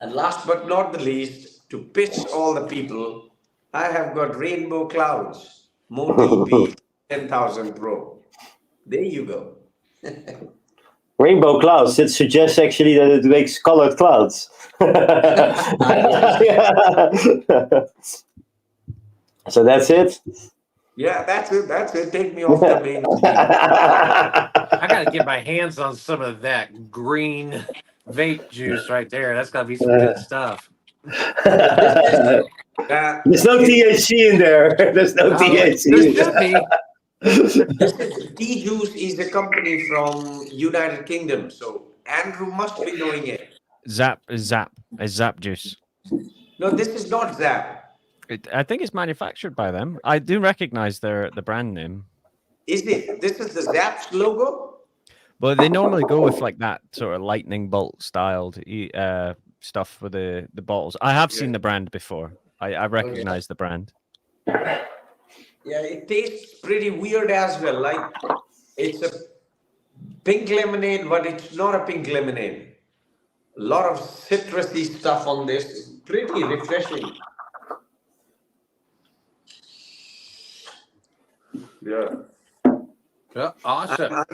and last but not the least, to piss all the people, I have got rainbow clouds, Moti P 10,000 Pro. There you go.
Rainbow clouds. It suggests actually that it makes colored clouds. Yeah. So that's it.
Yeah, that's it. That's it. Take me off the main street.
I gotta get my hands on some of that green vape juice right there. That's gotta be some good stuff.
Uh,
There's no THC in there. There's no
There
THC.
should be.
Tea Juice is a company from United Kingdom, so Andrew must be knowing it.
Zap juice.
No, this is not Zap.
I think it's manufactured by them. I do recognize the brand name.
Is it? This is the Zap's logo?
But they normally go with like that sort of lightning bolt styled stuff with the bottles. I have seen the brand before. I recognize the brand.
Yeah, it tastes pretty weird as well. Like it's a pink lemonade, but it's not a pink lemonade. A lot of citrusy stuff on this. Pretty refreshing. Yeah.
Yeah, awesome.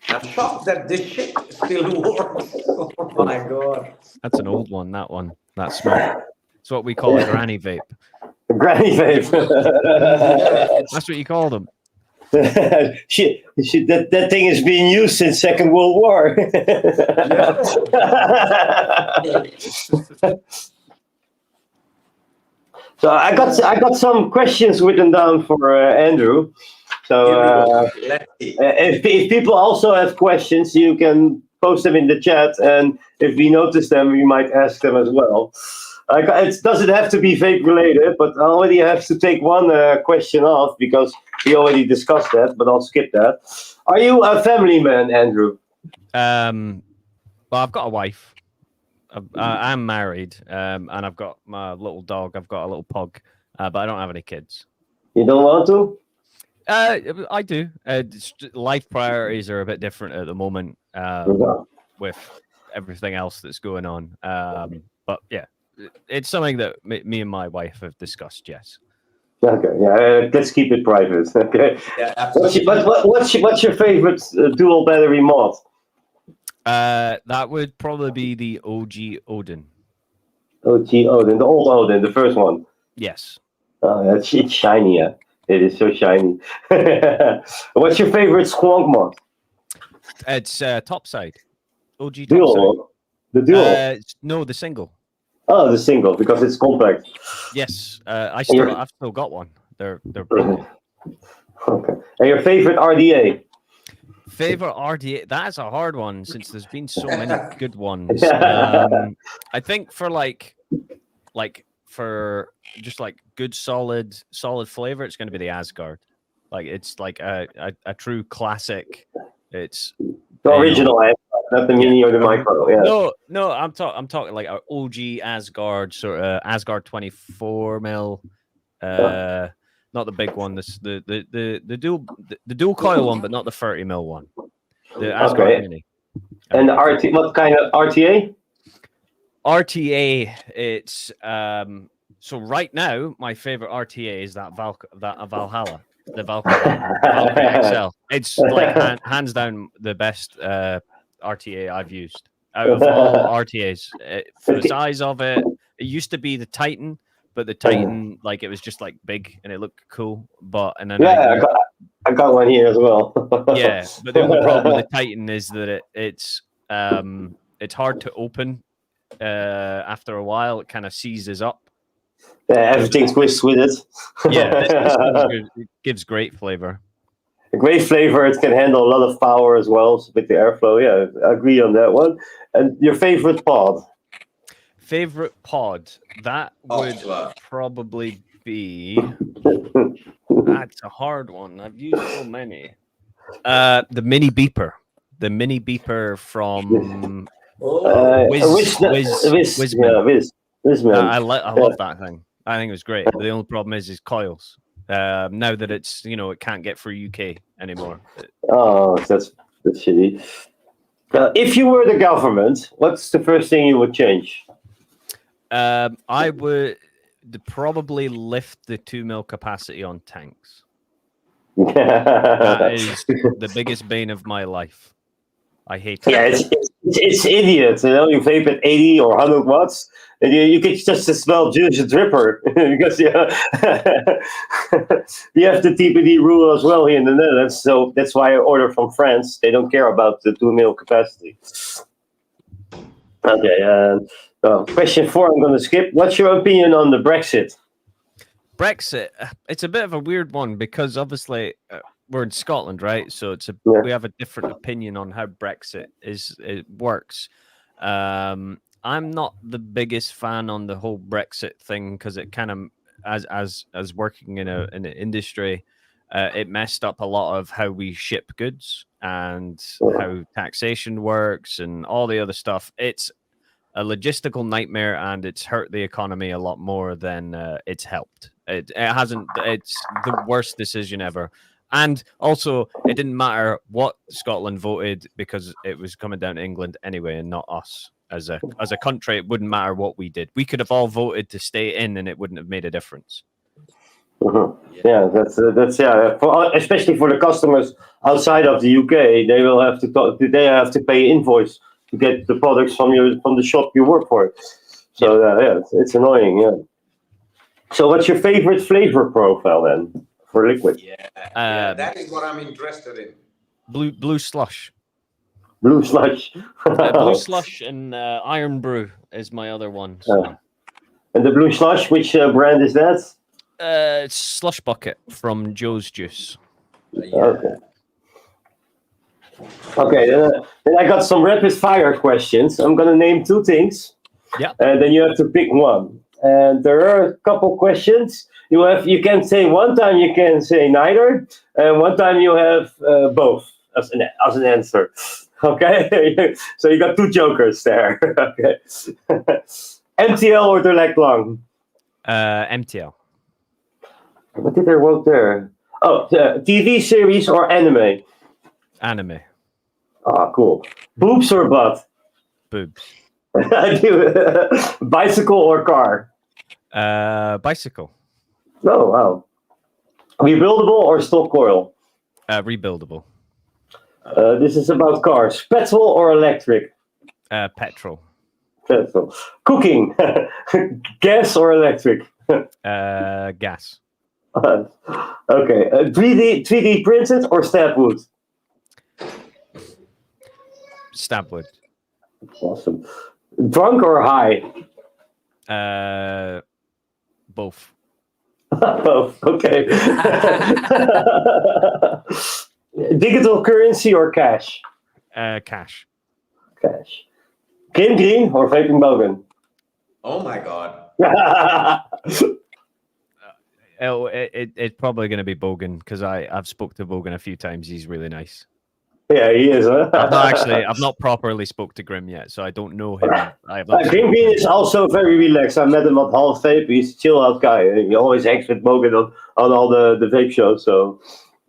I'm shocked that this shit still works. Oh my god.
That's an old one, that one. That smoke. It's what we call a granny vape.
Granny vape.
That's what you call them.
That thing is being used since Second World War. So I got some questions written down for Andrew. So
Let's see.
if people also have questions, you can post them in the chat, and if we notice them, we might ask them as well. It doesn't have to be vape related, but I already have to take one question off because we already discussed that, but I'll skip that. Are you a family man, Andrew?
Well, I've got a wife. I'm married, and I've got my little dog. I've got a little pug, but I don't have any kids.
You don't want to?
I do. Life priorities are a bit different at the moment with everything else that's going on. But yeah, it's something that me and my wife have discussed. Yes.
Okay. Yeah. Let's keep it private. Okay.
Yeah, absolutely.
What's your favorite dual battery mod?
That would probably be the OG Odin.
OG Odin, the old Odin, the first one.
Yes.
Oh, it's shiny. Yeah. It is so shiny. What's your favorite squonk mod?
It's topside. OG topside.
Dual. The dual.
No, the single.
Oh, the single because it's compact.
Yes, I've still got one. They're brilliant.
Okay. And your favorite RDA?
Favorite RDA? That's a hard one since there's been so many good ones. I think for for just like good solid flavor, it's going to be the Asgard. Like it's like a true classic. It's
The original, not the mini or the micro. Yeah.
No, I'm talking like an OG Asgard sort of Asgard 24 mil. Not the big one. The dual coil one, but not the 30 mil one. The Asgard mini.
And the what kind of RTA?
RTA. It's so right now my favorite RTA is that Valhalla. The Valkyrie XL. It's like hands down the best RTA I've used out of all RTAs. For the size of it, It used to be the Titan, but the Titan, like, it was just like big and it looked cool. But and then
Yeah, I got one here as well.
yeah, but the only problem with the Titan is that it's hard to open. After a while, it kind of seizes up.
Yeah, everything's squished with it.
Yeah, this one's good. It gives great flavor.
A great flavor. It can handle a lot of power as well with the airflow. Yeah, I agree on that one. And your favorite pod?
Favorite pod? That would probably be. That's a hard one. I've used so many. The mini beeper. The mini beeper from Wiz. I love that thing. I think it was great. The only problem is coils. Now that it's it can't get through UK anymore.
Oh, that's shitty. If you were the government, what's the first thing you would change?
I would probably lift the 2 mil capacity on tanks. That is the biggest bane of my life. I hate it.
Yeah, it's idiot. You vape at 80 or 100 watts, and you can just smell just a dripper because you have the TPD rule as well here in the Netherlands. So that's why I order from France. They don't care about the 2 mil capacity. Okay. Question 4. I'm going to skip. What's your opinion on the Brexit?
Brexit. It's a bit of a weird one because obviously. We're in Scotland, right? So we have a different opinion on how Brexit works. I'm not the biggest fan on the whole Brexit thing because it kind of, as working in an industry, it messed up a lot of how we ship goods and how taxation works and all the other stuff. It's a logistical nightmare and it's hurt the economy a lot more than it's helped. It hasn't. It's the worst decision ever. And also, it didn't matter what Scotland voted because it was coming down to England anyway, and not us as a country. It wouldn't matter what we did. We could have all voted to stay in, and it wouldn't have made a difference.
Mm-hmm. Yeah, that's especially for the customers outside of the UK. They will have to they have to pay invoice to get the products from the shop you work for. So it's annoying. Yeah. So, what's your favorite flavor profile then? For liquid.
Yeah, that is what I'm interested in.
Blue slush.
Blue slush.
Blue slush and iron brew is my other one. So.
And the blue slush, which brand is that?
It's Slush Bucket from Joe's Juice.
Okay. Okay. Then I got some rapid fire questions. I'm gonna name 2 things.
Yeah.
And then you have to pick one. And there are a couple questions. You can say one time you can say neither, and one time you have both as an answer. Okay, so you got 2 jokers there. Okay, MTL or Direct Long?
MTL.
What did I wrote there? Oh, TV series or anime?
Anime.
Ah, cool. Boobs or butt?
Boobs.
Bicycle or car?
Bicycle.
Oh, wow. Rebuildable or stock coil?
Rebuildable.
This is about cars. Petrol or electric?
Petrol.
Petrol. Cooking. Gas or electric?
Gas.
Okay. 3D printed or stab wood?
Stab wood.
Awesome. Drunk or high?
Both.
Both. Okay. Digital currency or cash?
Cash.
Cash. Game Green or Vaping Bogan?
Oh my God.
It's probably going to be Bogan because I've spoke to Bogan a few times. He's really nice.
Yeah, he is. Huh?
I've not properly spoke to Grim yet, so I don't know him.
Game Green is also very relaxed. I met him at Hall of Vape. He's a chill out guy. He always hangs with Bogan on all the vape shows. So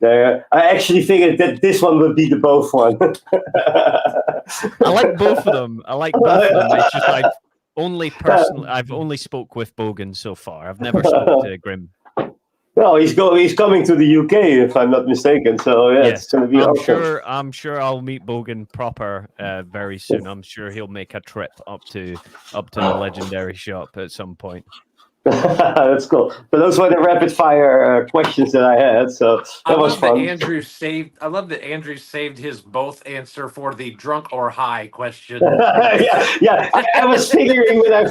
I actually figured that this one would be the both one.
I like both of them. It's just I've only spoke with Bogan so far. I've never spoke to Grim.
No, he's coming to the UK if I'm not mistaken. So yeah,
Yes,
it's going to be
I'm
awesome.
sure. I'm sure I'll meet Bogan proper very soon. I'm sure he'll make a trip up to the legendary shop at some point.
That's cool. So those were the rapid fire questions that I had. So that was fun.
I love that Andrew saved his both answer for the drunk or high question.
yeah. I was figuring when I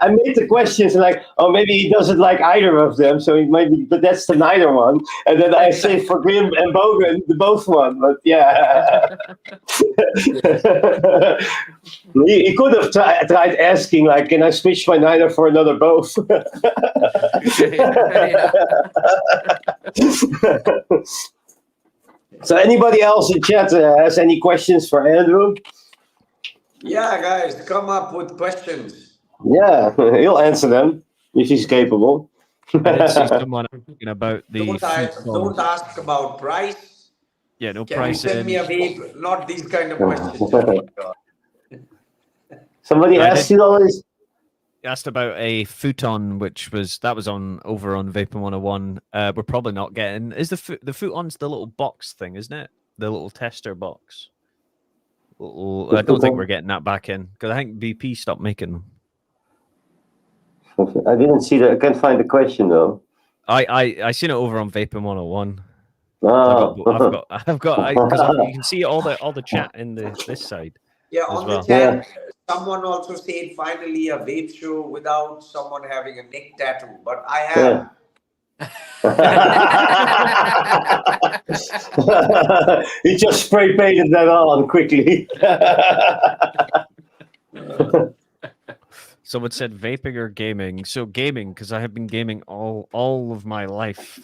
made the questions like, oh, maybe he doesn't like either of them, so he might be, but that's the neither one. And then I saved for Grim and Bogan the both one. But yeah, he could have tried asking like, can I switch my neither for another both? So anybody else in chat has any questions for Andrew?
Yeah, guys, come up with questions.
Yeah, he'll answer them if he's capable.
I did see someone asking about the
Don't ask about price.
Yeah, no
Can
price.
you send me a vape? Not these kind of questions. Oh my God.
Somebody asked you always.
Asked about a futon, which was over on Vaping 101. We're probably not getting. Is the futon's the little box thing, isn't it? The little tester box. I don't think we're getting that back in because I think BP stopped making them.
I didn't see that. I can't find the question though.
I seen it over on Vaping 101.
Oh.
I've got because you can see all the chat in this side.
Yeah,
as
on
well.
the chat, someone also said finally a vape show without someone having a neck tattoo, but I have.
He just spray painted that on quickly.
Someone said vaping or gaming. So gaming, because I have been gaming all of my life.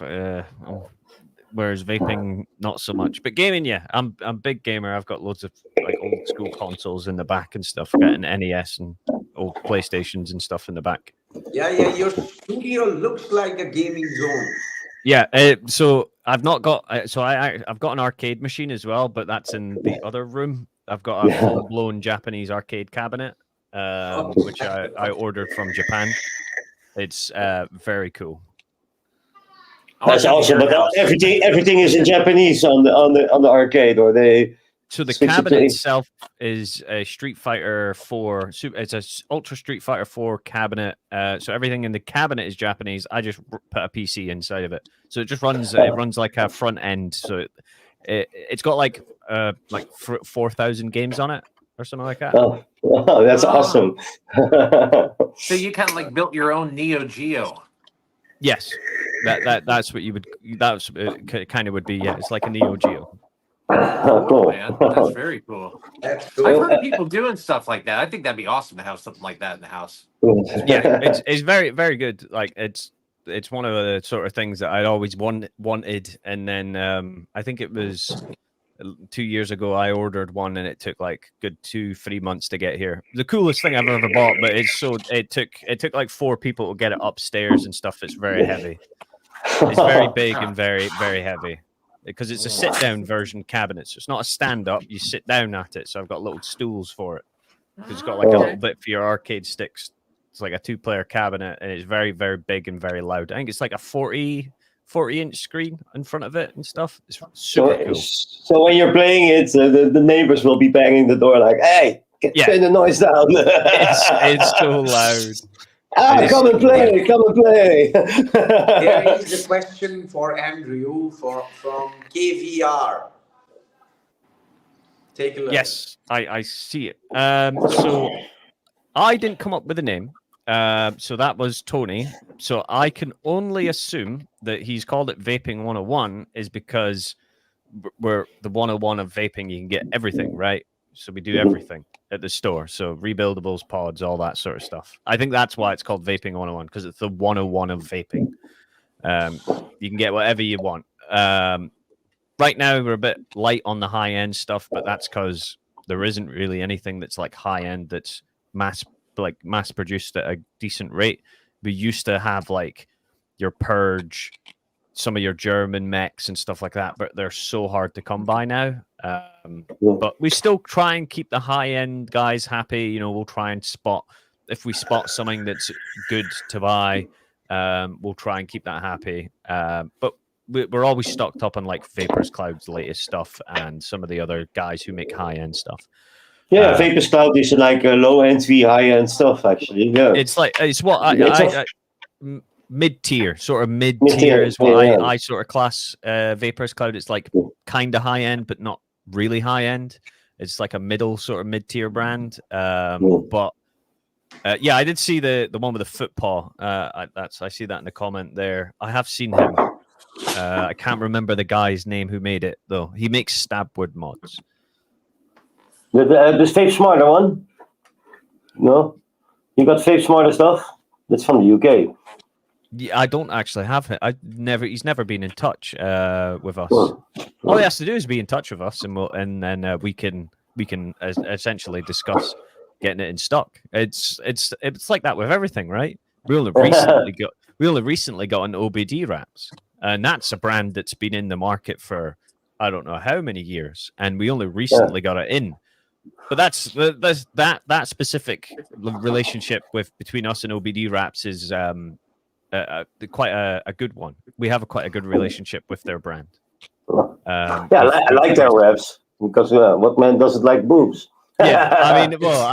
Whereas vaping, not so much. But gaming, yeah, I'm a big gamer. I've got loads of like old school consoles in the back and stuff. I've got an NES and old PlayStations and stuff in the back.
Yeah. Your studio looks like a gaming zone.
Yeah. So I've not got. I've got an arcade machine as well, but that's in the other room. I've got a full blown Japanese arcade cabinet, which I ordered from Japan. It's very cool.
That's awesome, but everything is in Japanese on the arcade, or they.
So the cabinet itself is a Street Fighter 4. It's a Ultra Street Fighter 4 cabinet. So everything in the cabinet is Japanese. I just put a PC inside of it, so it just runs. It runs like a front end. So it's got like 4,000 games on it or something like that.
Oh, that's awesome.
So you kind of like built your own Neo Geo.
Yes, that's what you would. That's kind of would be. Yeah, it's like a Neo Geo.
Cool,
man. That's very cool.
That's cool.
I've heard of people doing stuff like that. I think that'd be awesome to have something like that in the house.
Yeah, it's very, very good. Like it's one of the sort of things that I'd always wanted, and then I think it was 2 years ago I ordered one, and it took like good 2-3 months to get here. The coolest thing I've ever bought, but it took like 4 people to get it upstairs and stuff. It's very heavy. It's very big and very, very heavy. Because it's a sit-down version cabinet, so it's not a stand-up. You sit down at it. So I've got little stools for it. It's got like a little bit for your arcade sticks. It's like a 2-player cabinet, and it's very, very big and very loud. I think it's like a 40-inch screen in front of it and stuff. It's super cool.
So when you're playing it, the neighbors will be banging the door like, "Hey, turn the noise down."
It's so loud.
Come and play! Come and play!
There is a question for Andrew from KVR. Take a look.
Yes, I see it. So I didn't come up with a name. So that was Tony. So I can only assume that he's called it Vaping 101 is because we're the 101 of vaping. You can get everything, right? So we do everything at the store. So rebuildables, pods, all that sort of stuff. I think that's why it's called Vaping 101, because it's the 101 of vaping. You can get whatever you want. Right now, we're a bit light on the high-end stuff, but that's because there isn't really anything that's like high-end that's mass-produced at a decent rate. We used to have like your Purge, some of your German mechs and stuff like that, but they're so hard to come by now. But we still try and keep the high-end guys happy. You know, we'll try and if we spot something that's good to buy, We'll try and keep that happy. But we're always stocked up on like Vapors Cloud's latest stuff and some of the other guys who make high-end stuff.
Yeah, Vapors Cloud is like low-end V, high-end stuff, actually. Yeah.
It's what I mid-tier, sort of mid-tier is what I sort of class Vapors Cloud. It's like kind of high-end, but not really high-end. It's like a middle sort of mid-tier brand. But yeah, I did see the one with the foot paw. I see that in the comment there. I have seen him. I can't remember the guy's name who made it though. He makes Stabwood mods.
The Vape Smarter one? No, you got Vape Smarter stuff. That's from the UK.
Yeah, I don't actually have it. He's never been in touch with us. All he has to do is be in touch with us, and then we can essentially discuss getting it in stock. It's like that with everything, right? We only recently got an OBD wraps, and that's a brand that's been in the market for I don't know how many years, and we only recently got it in. But that specific relationship between us and OBD wraps is quite a good one. We have quite a good relationship with their brand.
I like their wraps because what man doesn't like boobs?
Yeah, I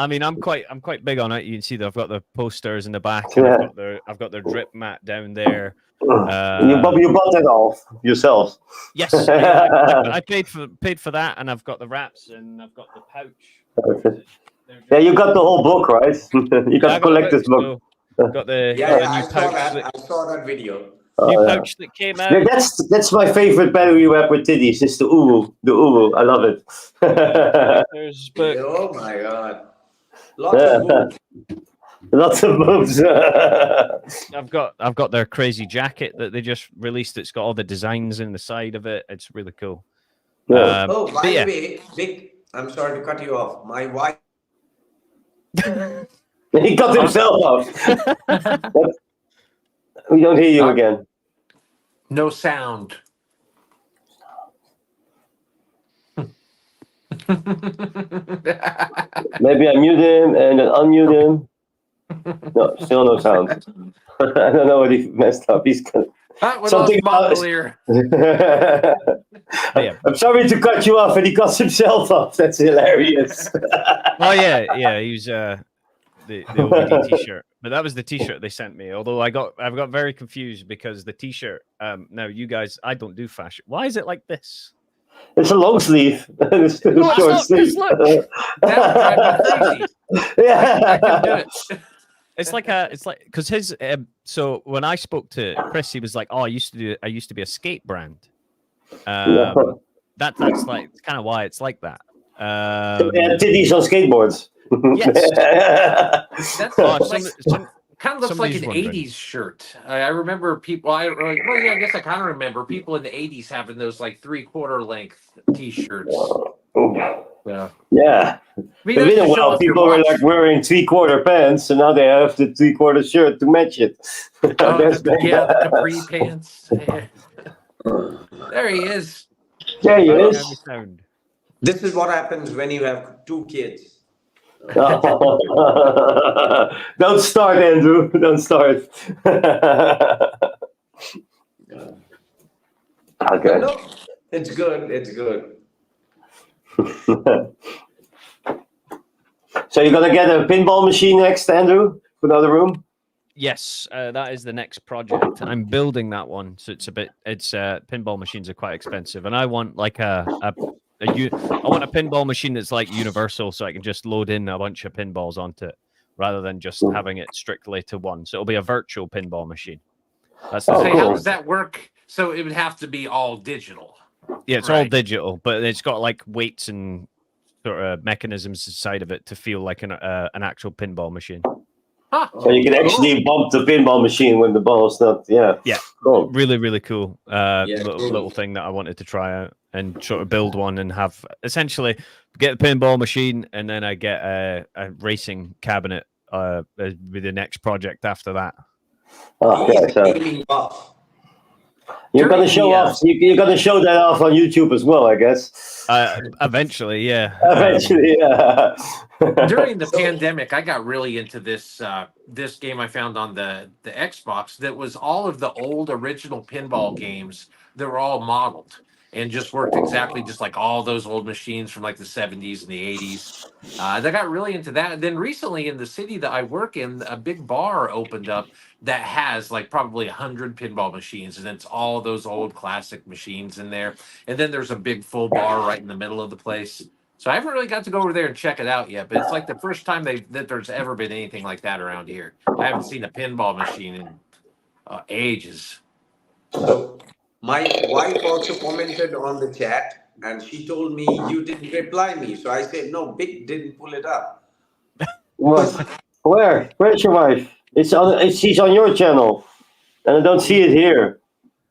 mean, I'm quite big on it. You can see that I've got the posters in the back. And I've got their drip mat down there.
You bought that all yourself.
Yes, I paid for that, and I've got the wraps and I've got the pouch.
Yeah, you got the whole book, right? You got the collector's book.
Got the
I
new pouch.
saw that video.
New pouch that came out.
Yeah, that's my favorite battery wrap with titties. It's the Uwu. The Uwu. I love it.
Oh my god. Lots of boobs.
Lots of boobs.
I've got their crazy jacket that they just released. It's got all the designs in the side of it. It's really cool.
Yeah.
By the way, Vic, I'm sorry to cut you off. My wife.
He cut himself off. We don't hear you again.
No sound.
Maybe I mute him and then unmute him. No, still no sound. I don't know what he messed up. He's something about I'm sorry to cut you off, and he cuts himself off. That's hilarious.
Oh yeah, he was the OBD t-shirt, but that was the t-shirt they sent me. Although I've got very confused because the t-shirt. Now you guys, I don't do fashion. Why is it like this?
It's a long sleeve. It's a short sleeve.
That would drive me crazy.
Yeah,
I can do it.
It's like because his so when I spoke to Chris, he was like, "Oh, I used to be a skate brand." That's like kind of why it's like that.
titties on skateboards.
Yes,
That's kind of looks like an '80s shirt. I remember people. I guess I kind of remember people in the '80s having those like 3/4 length T-shirts.
Yeah.
It's
been a while. People were like wearing 3/4 pants, and now they have the 3/4 shirt to match it.
The capri pants. There he is.
There he is.
This is what happens when you have 2 kids.
Don't start, Andrew. Don't start. Okay.
No, it's good. It's good.
So you're gonna get a pinball machine next, Andrew, for the other room?
Yes, that is the next project. I'm building that one, so pinball machines are quite expensive, and I want like I want a pinball machine that's like universal, so I can just load in a bunch of pinballs onto it, rather than just having it strictly to one. So it'll be a virtual pinball machine. That's
How does that work? So it would have to be all digital.
Yeah, it's all digital, but it's got like weights and sort of mechanisms inside of it to feel like an actual pinball machine.
Huh.
So you can actually bump the pinball machine when the ball's not. Yeah. Cool.
Really, really cool. Little thing that I wanted to try out and sort of build one and have essentially get the pinball machine, and then I get a racing cabinet with the next project after that.
Oh, yeah, so. You're gonna
During
show
the,
off. You're gonna show that off on YouTube as well, I guess.
Eventually, yeah.
Eventually, yeah.
during the pandemic, I got really into this game I found on the Xbox that was all of the old original pinball games that were all modeled and just worked exactly just like all those old machines from like the 70s and the 80s. I got really into that. And then recently in the city that I work in, a big bar opened up that has like probably 100 pinball machines, and it's all those old classic machines in there. And then there's a big full bar right in the middle of the place. So I haven't really got to go over there and check it out yet, but it's like the first time that there's ever been anything like that around here. I haven't seen a pinball machine in ages.
So my wife also commented on the chat, and she told me you didn't reply me. So I said, no, Big didn't pull it up.
What? Where? Where's your wife? It's on. She's on your channel, and I don't see it here.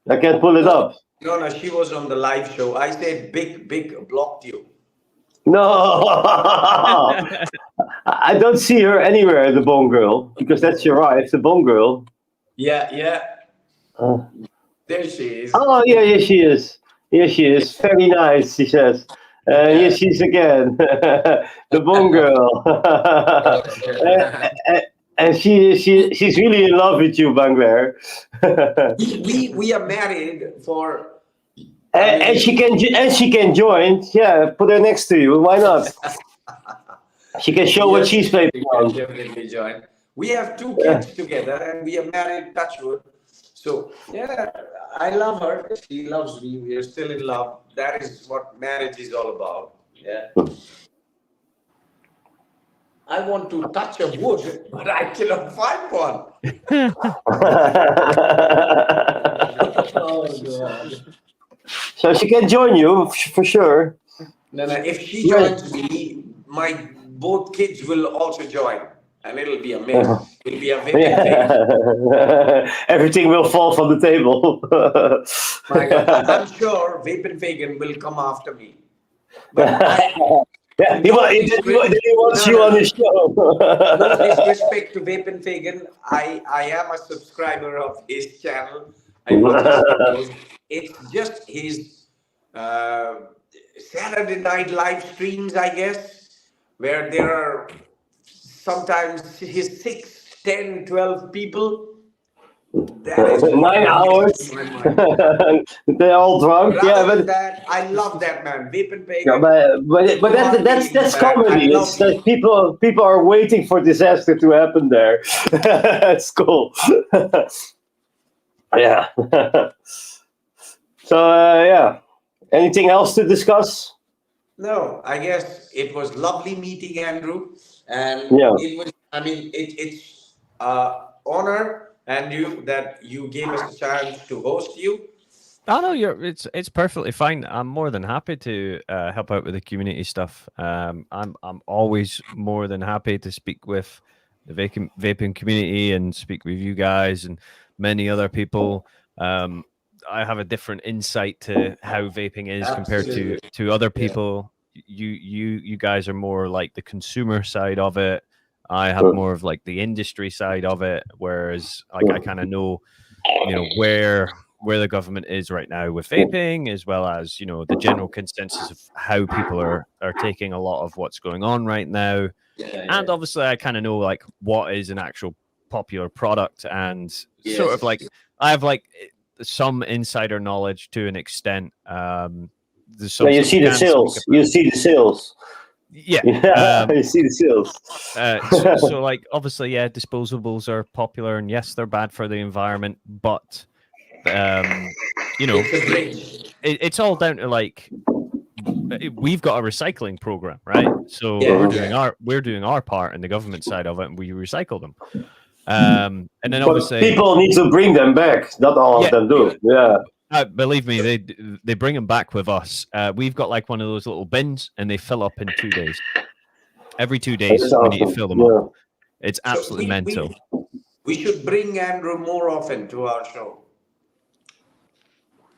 I can't pull it up.
No, she was on the live show. I said, Big blocked you.
No, I don't see her anywhere. The Bone Girl, because that's your wife, the Bone Girl.
Yeah.
Uh,
There she is.
oh yeah, she is. Yes, she is. Very nice, she says. Yes, she's again. The Bone Girl. And she's really in love with you, Banglair.
we are married for.
And she can join. Yeah, put her next to you. Why not? She can show what she's vaping on.
Definitely join. We have 2 kids together, and we are married. Touchwood. So yeah, I love her. She loves me. We are still in love. That is what marriage is all about. Yeah. I want to touch a wood, but I cannot find one. Oh God.
So she can join you for sure.
No. If she joins me, my both kids will also join, and it'll be a mix. It'll be a vaping thing.
Everything will fall from the table.
My God, I'm sure Vaping Vegan will come after me. But
yeah, he wants you on his show.
no disrespect to Vaping Vegan, I am a subscriber of his channel. I watch his videos. It's just his Saturday night live streams, I guess, where there are sometimes his 6, 10, 12 people. That is
9 hours. They're all drunk.
Rather
Yeah,
than that, I love that man. Vaping Vegan.
yeah, but that's comedy. It's like people are waiting for disaster to happen there. It's cool. Yeah. So yeah. Anything else to discuss?
No, I guess it was lovely meeting Andrew, and it was. I mean, it's honor and you gave us a chance to host you.
Oh no, it's perfectly fine. I'm more than happy to help out with the community stuff. I'm always more than happy to speak with the vaping community and speak with you guys and many other people. I have a different insight to how vaping is compared to other people. You guys are more like the consumer side of it. I have more of like the industry side of it, whereas like I kind of know, where the government is right now with vaping, as well as the general consensus of how people are taking a lot of what's going on right now. And obviously I kind of know like what is an actual popular product, and sort of like I have like some insider knowledge to an extent. You
see the sales. You see the sales.
Yeah,
you see the sales.
So like obviously, disposables are popular, and yes, they're bad for the environment, but it's all down to like we've got a recycling program, right? So we're doing our part in the government side of it, and we recycle them. And then obviously
people need to bring them back. Not all of them do. Yeah.
Believe me, they bring them back with us. We've got like one of those little bins, and they fill up in 2 days. Every 2 days, we need to fill them up. It's absolutely mental.
We should bring Andrew more often to our show.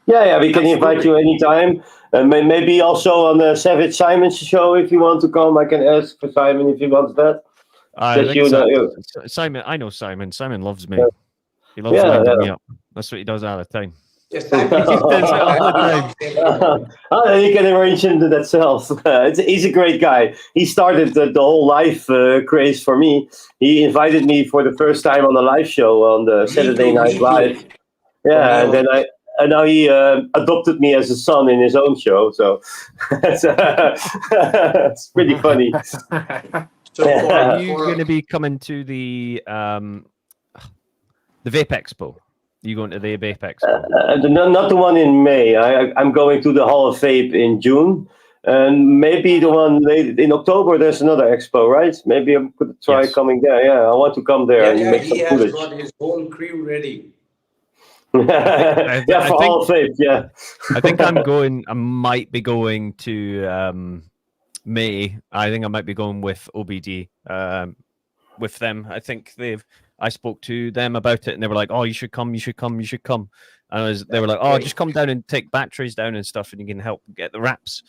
Yeah, we can invite you anytime. Maybe also on the Savage Simon's show if you want to come. I can ask for Simon if he wants that.
Simon, I know Simon. Simon loves me. He loves winding me up. That's what he does all the time.
Yes, I'm
He just does it all the time.
Oh, he can arrange him to that self. He's a great guy. He started the whole live craze for me. He invited me for the first time on a live show on the Saturday Night
Me
Live.
too. For me
Yeah, and then
also.
and now he adopted me as a son in his own show. So it's pretty funny.
So
Are
for
you going to be coming to the Vape Expo? You going to the Vape Expo?
Not the one in May. I'm going to the Hall of Vape in June. And maybe the one late in October, there's another expo, right? Maybe I'm going to try
Yes.
coming there. Yeah, I want to come there and make
he
some
has
footage.
got his whole crew ready.
I
Yeah, for
think
Hall of Vape, yeah.
I think I'm going. I might be going to May. I think I might be going with OBD. With them, I think I spoke to them about it, and they were like, "Oh, you should come. You should come. You should come." And they were like, "Oh,
Great.
just come down and take batteries down and stuff, and you can help get the wraps,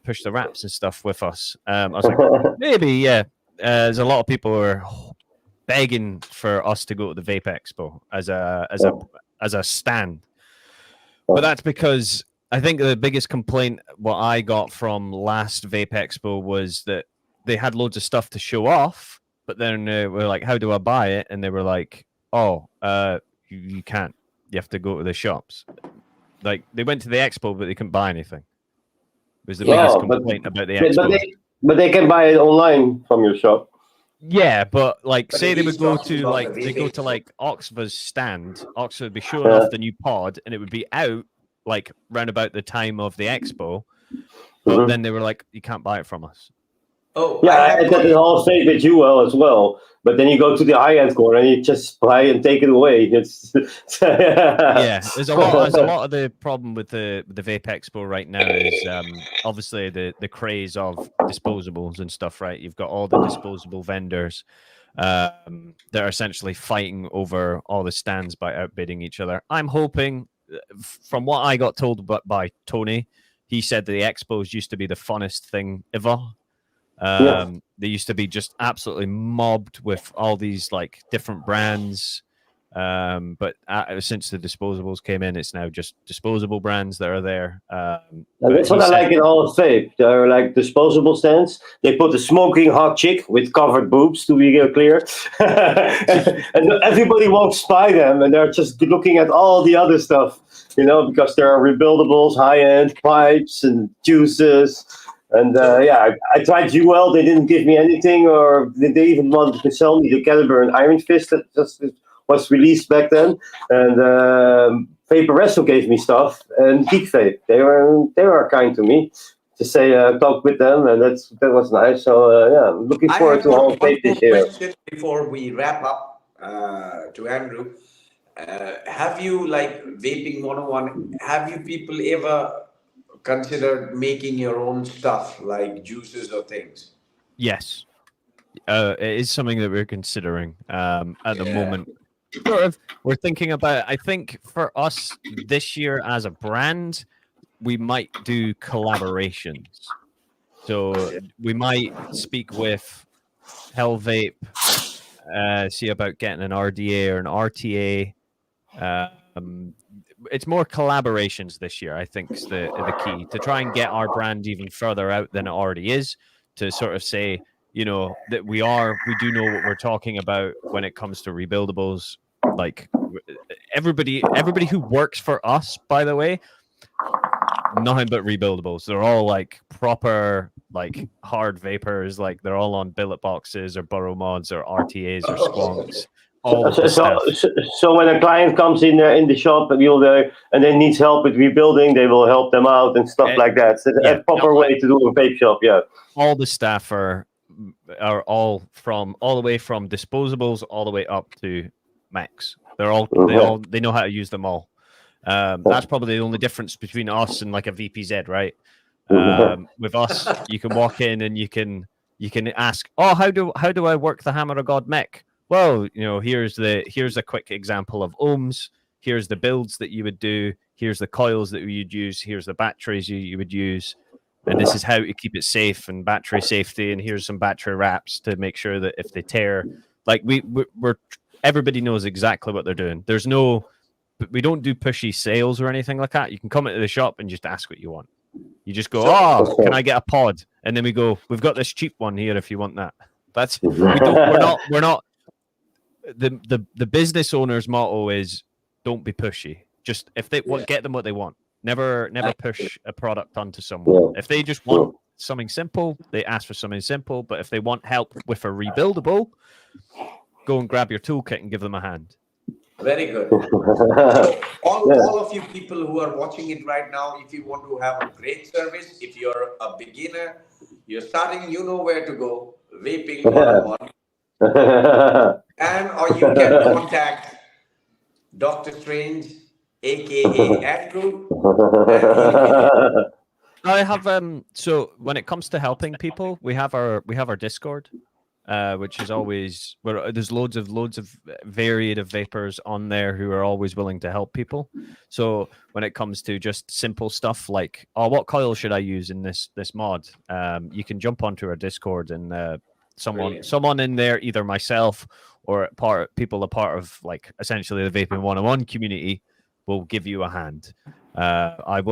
push the wraps and stuff with us." I was like, maybe, yeah. There's a lot of people who are begging for us to go to the Vape Expo as a stand. But that's because I think the biggest complaint what I got from last Vape Expo was that they had loads of stuff to show off, but then we're like, "How do I buy it?" And they were like, "Oh, you can't. You have to go to the shops." Like they went to the expo, but they couldn't buy anything. It was the biggest complaint about the expo.
But they can buy it online from your shop.
Yeah, but like,
But
say they
he's
would go
talking
to
about
like
the
they go
vaping
to
shop.
like Oxford's stand. Oxford would be showing off the new pod, and it would be out like round about the time of the expo. But then they were like, "You can't buy it from us."
Oh,
Yeah,
I
I
have
had
got
that in Hall of Fame with you as well. But then you go to the high-end corner and you just buy and take it away. It's
Yeah, there's a lot of the problem with the Vape Expo right now is obviously the craze of disposables and stuff, right? You've got all the disposable vendors that are essentially fighting over all the stands by outbidding each other. I'm hoping, from what I got told by Tony, he said the expos used to be the funnest thing ever.
Yeah.
They used to be just absolutely mobbed with all these like different brands. But since the disposables came in, it's now just disposable brands that are there.
And
But
that's what
he
I
said,
like in Hall of Fame. They're like disposable stands. They put a smoking hot chick with covered boobs, to be clear. And everybody walks by them and they're just looking at all the other stuff, because there are rebuildables, high-end pipes and juices. And I tried Jewel. They didn't give me anything, or they even wanted to sell me the Caliber and Iron Fist that just was released back then. And Vaporesso gave me stuff, and Geek Vape. They were kind to me to say talk with them, and that was nice. So I'm looking
I
forward
have
to
got
Hall of
one
Vape
more
this year.
question before we wrap up to Andrew. Have you, like Vaping 101, have you people ever considered making your own stuff like juices or things?
yes, it is something that we're considering at the
Yeah.
moment. Sort of, we're thinking about. I think for us this year as a brand, we might do collaborations. So we might speak with Hell Vape, see about getting an RDA or an RTA. It's more collaborations this year, I think, is the key to try and get our brand even further out than it already is. To sort of say, that we do know what we're talking about when it comes to rebuildables. Like everybody who works for us, by the way, nothing but rebuildables. They're all like proper, like hard vapors. Like they're all on billet boxes or burrow mods or RTAs or squonks. All of the stuff.
So when a client comes in there in the shop and they need help with rebuilding, they will help them out and stuff like that. So
Yeah,
a proper way to do a vape shop, yeah.
All the staff are all the way from disposables all the way up to Macs. They know how to use them all. That's probably the only difference between us and like a VPZ, right? With us, you can walk in and you can ask, "Oh, how do I work the Hammer of God mech?" Well, here's a quick example of ohms. Here's the builds that you would do. Here's the coils that you'd use. Here's the batteries you would use. And this is how to keep it safe and battery safety. And here's some battery wraps to make sure that if they tear, like we're everybody knows exactly what they're doing. There's no we don't do pushy sales or anything like that. You can come into the shop and just ask what you want. You just go,
So-
can I get a pod? And then we go, we've got this cheap one here if you want that. That's we're not the business owner's motto is don't be pushy. Just if they want, get them what they want. Never push a product onto someone.
Yeah.
If they just want something simple, they ask for something simple. But if they want help with a rebuildable, go and grab your toolkit and give them a hand.
Very good. So all of you people who are watching it right now, if you want to have a great service, if you're a beginner, you're starting, you know where to go. Vaping 101. And or you can contact Dr. Strange, aka Andrew.
I have so when it comes to helping people, we have our Discord, which is always where there's loads of varied of vapors on there who are always willing to help people. So when it comes to just simple stuff like, what coil should I use in this mod, you can jump onto our Discord and someone in there, either myself or a part of like essentially the Vaping 101 community, will give you a hand. I'll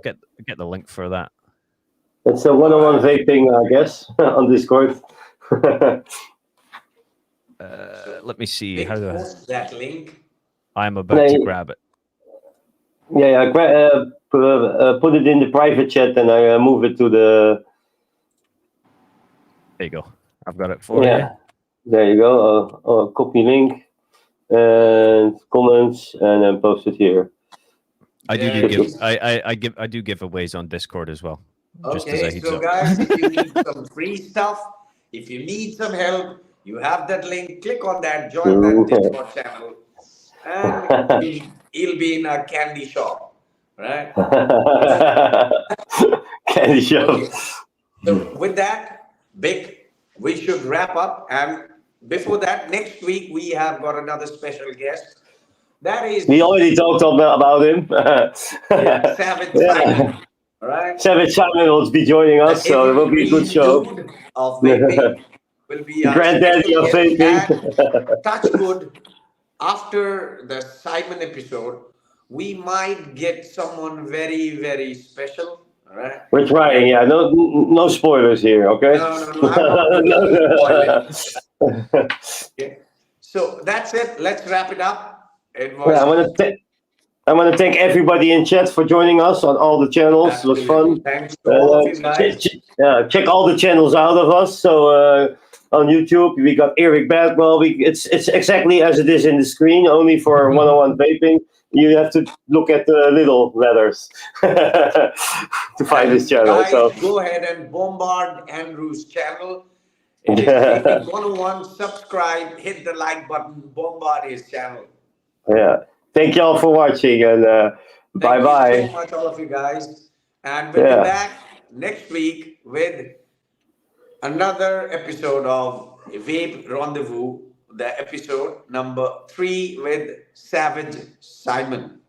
get the link for that.
It's a 101 vaping, I guess, on Discord.
Let me see.
Vic,
How do
post that link.
I'm about to grab it.
Yeah, put it in the private chat and I move it to the.
There you go. I've got it for you.
There you go. Copy link and comments, and then post it here.
I do give giveaways on Discord as well. Just as a
Okay,
heads
so
up.
guys, if you need some free stuff, if you need some help, you have that link. Click on that, join that Discord channel, and he'll be in a candy shop, right?
Candy shop.
Okay. So with that, Vic, we should wrap up. And before that, next week we have got another special guest. That is
We already talked about him.
Savage Simon. All right.
Savage Simon will be joining us, so it will be a good show.
Dude of vaping will be our
Granddaddy of
special guest.
vaping.
And touch wood, after the Simon episode, we might get someone very, very special. All right.
We're trying, yeah. No spoilers here, okay?
No. I'm not going to spoil it. Okay. So that's it. Let's wrap it up. It was.
I want to thank everybody in chat for joining us on all the channels. It was fun.
Thanks to all of you guys.
Check all the channels out of us. So on YouTube, we got Eric Badwell. It's exactly as it is in the screen, only for 101 vaping. You have to look at the little letters to find this channel.
Guys,
so
go ahead and bombard Andrew's channel. It is Vaping 101. Subscribe, hit the like button, bombard his channel.
Yeah. Thank y'all for watching, and bye-bye.
Thank you so much, all of you guys. And we'll be back next week with another episode of Vape Rendezvous, the episode number 3 with Savage Simon.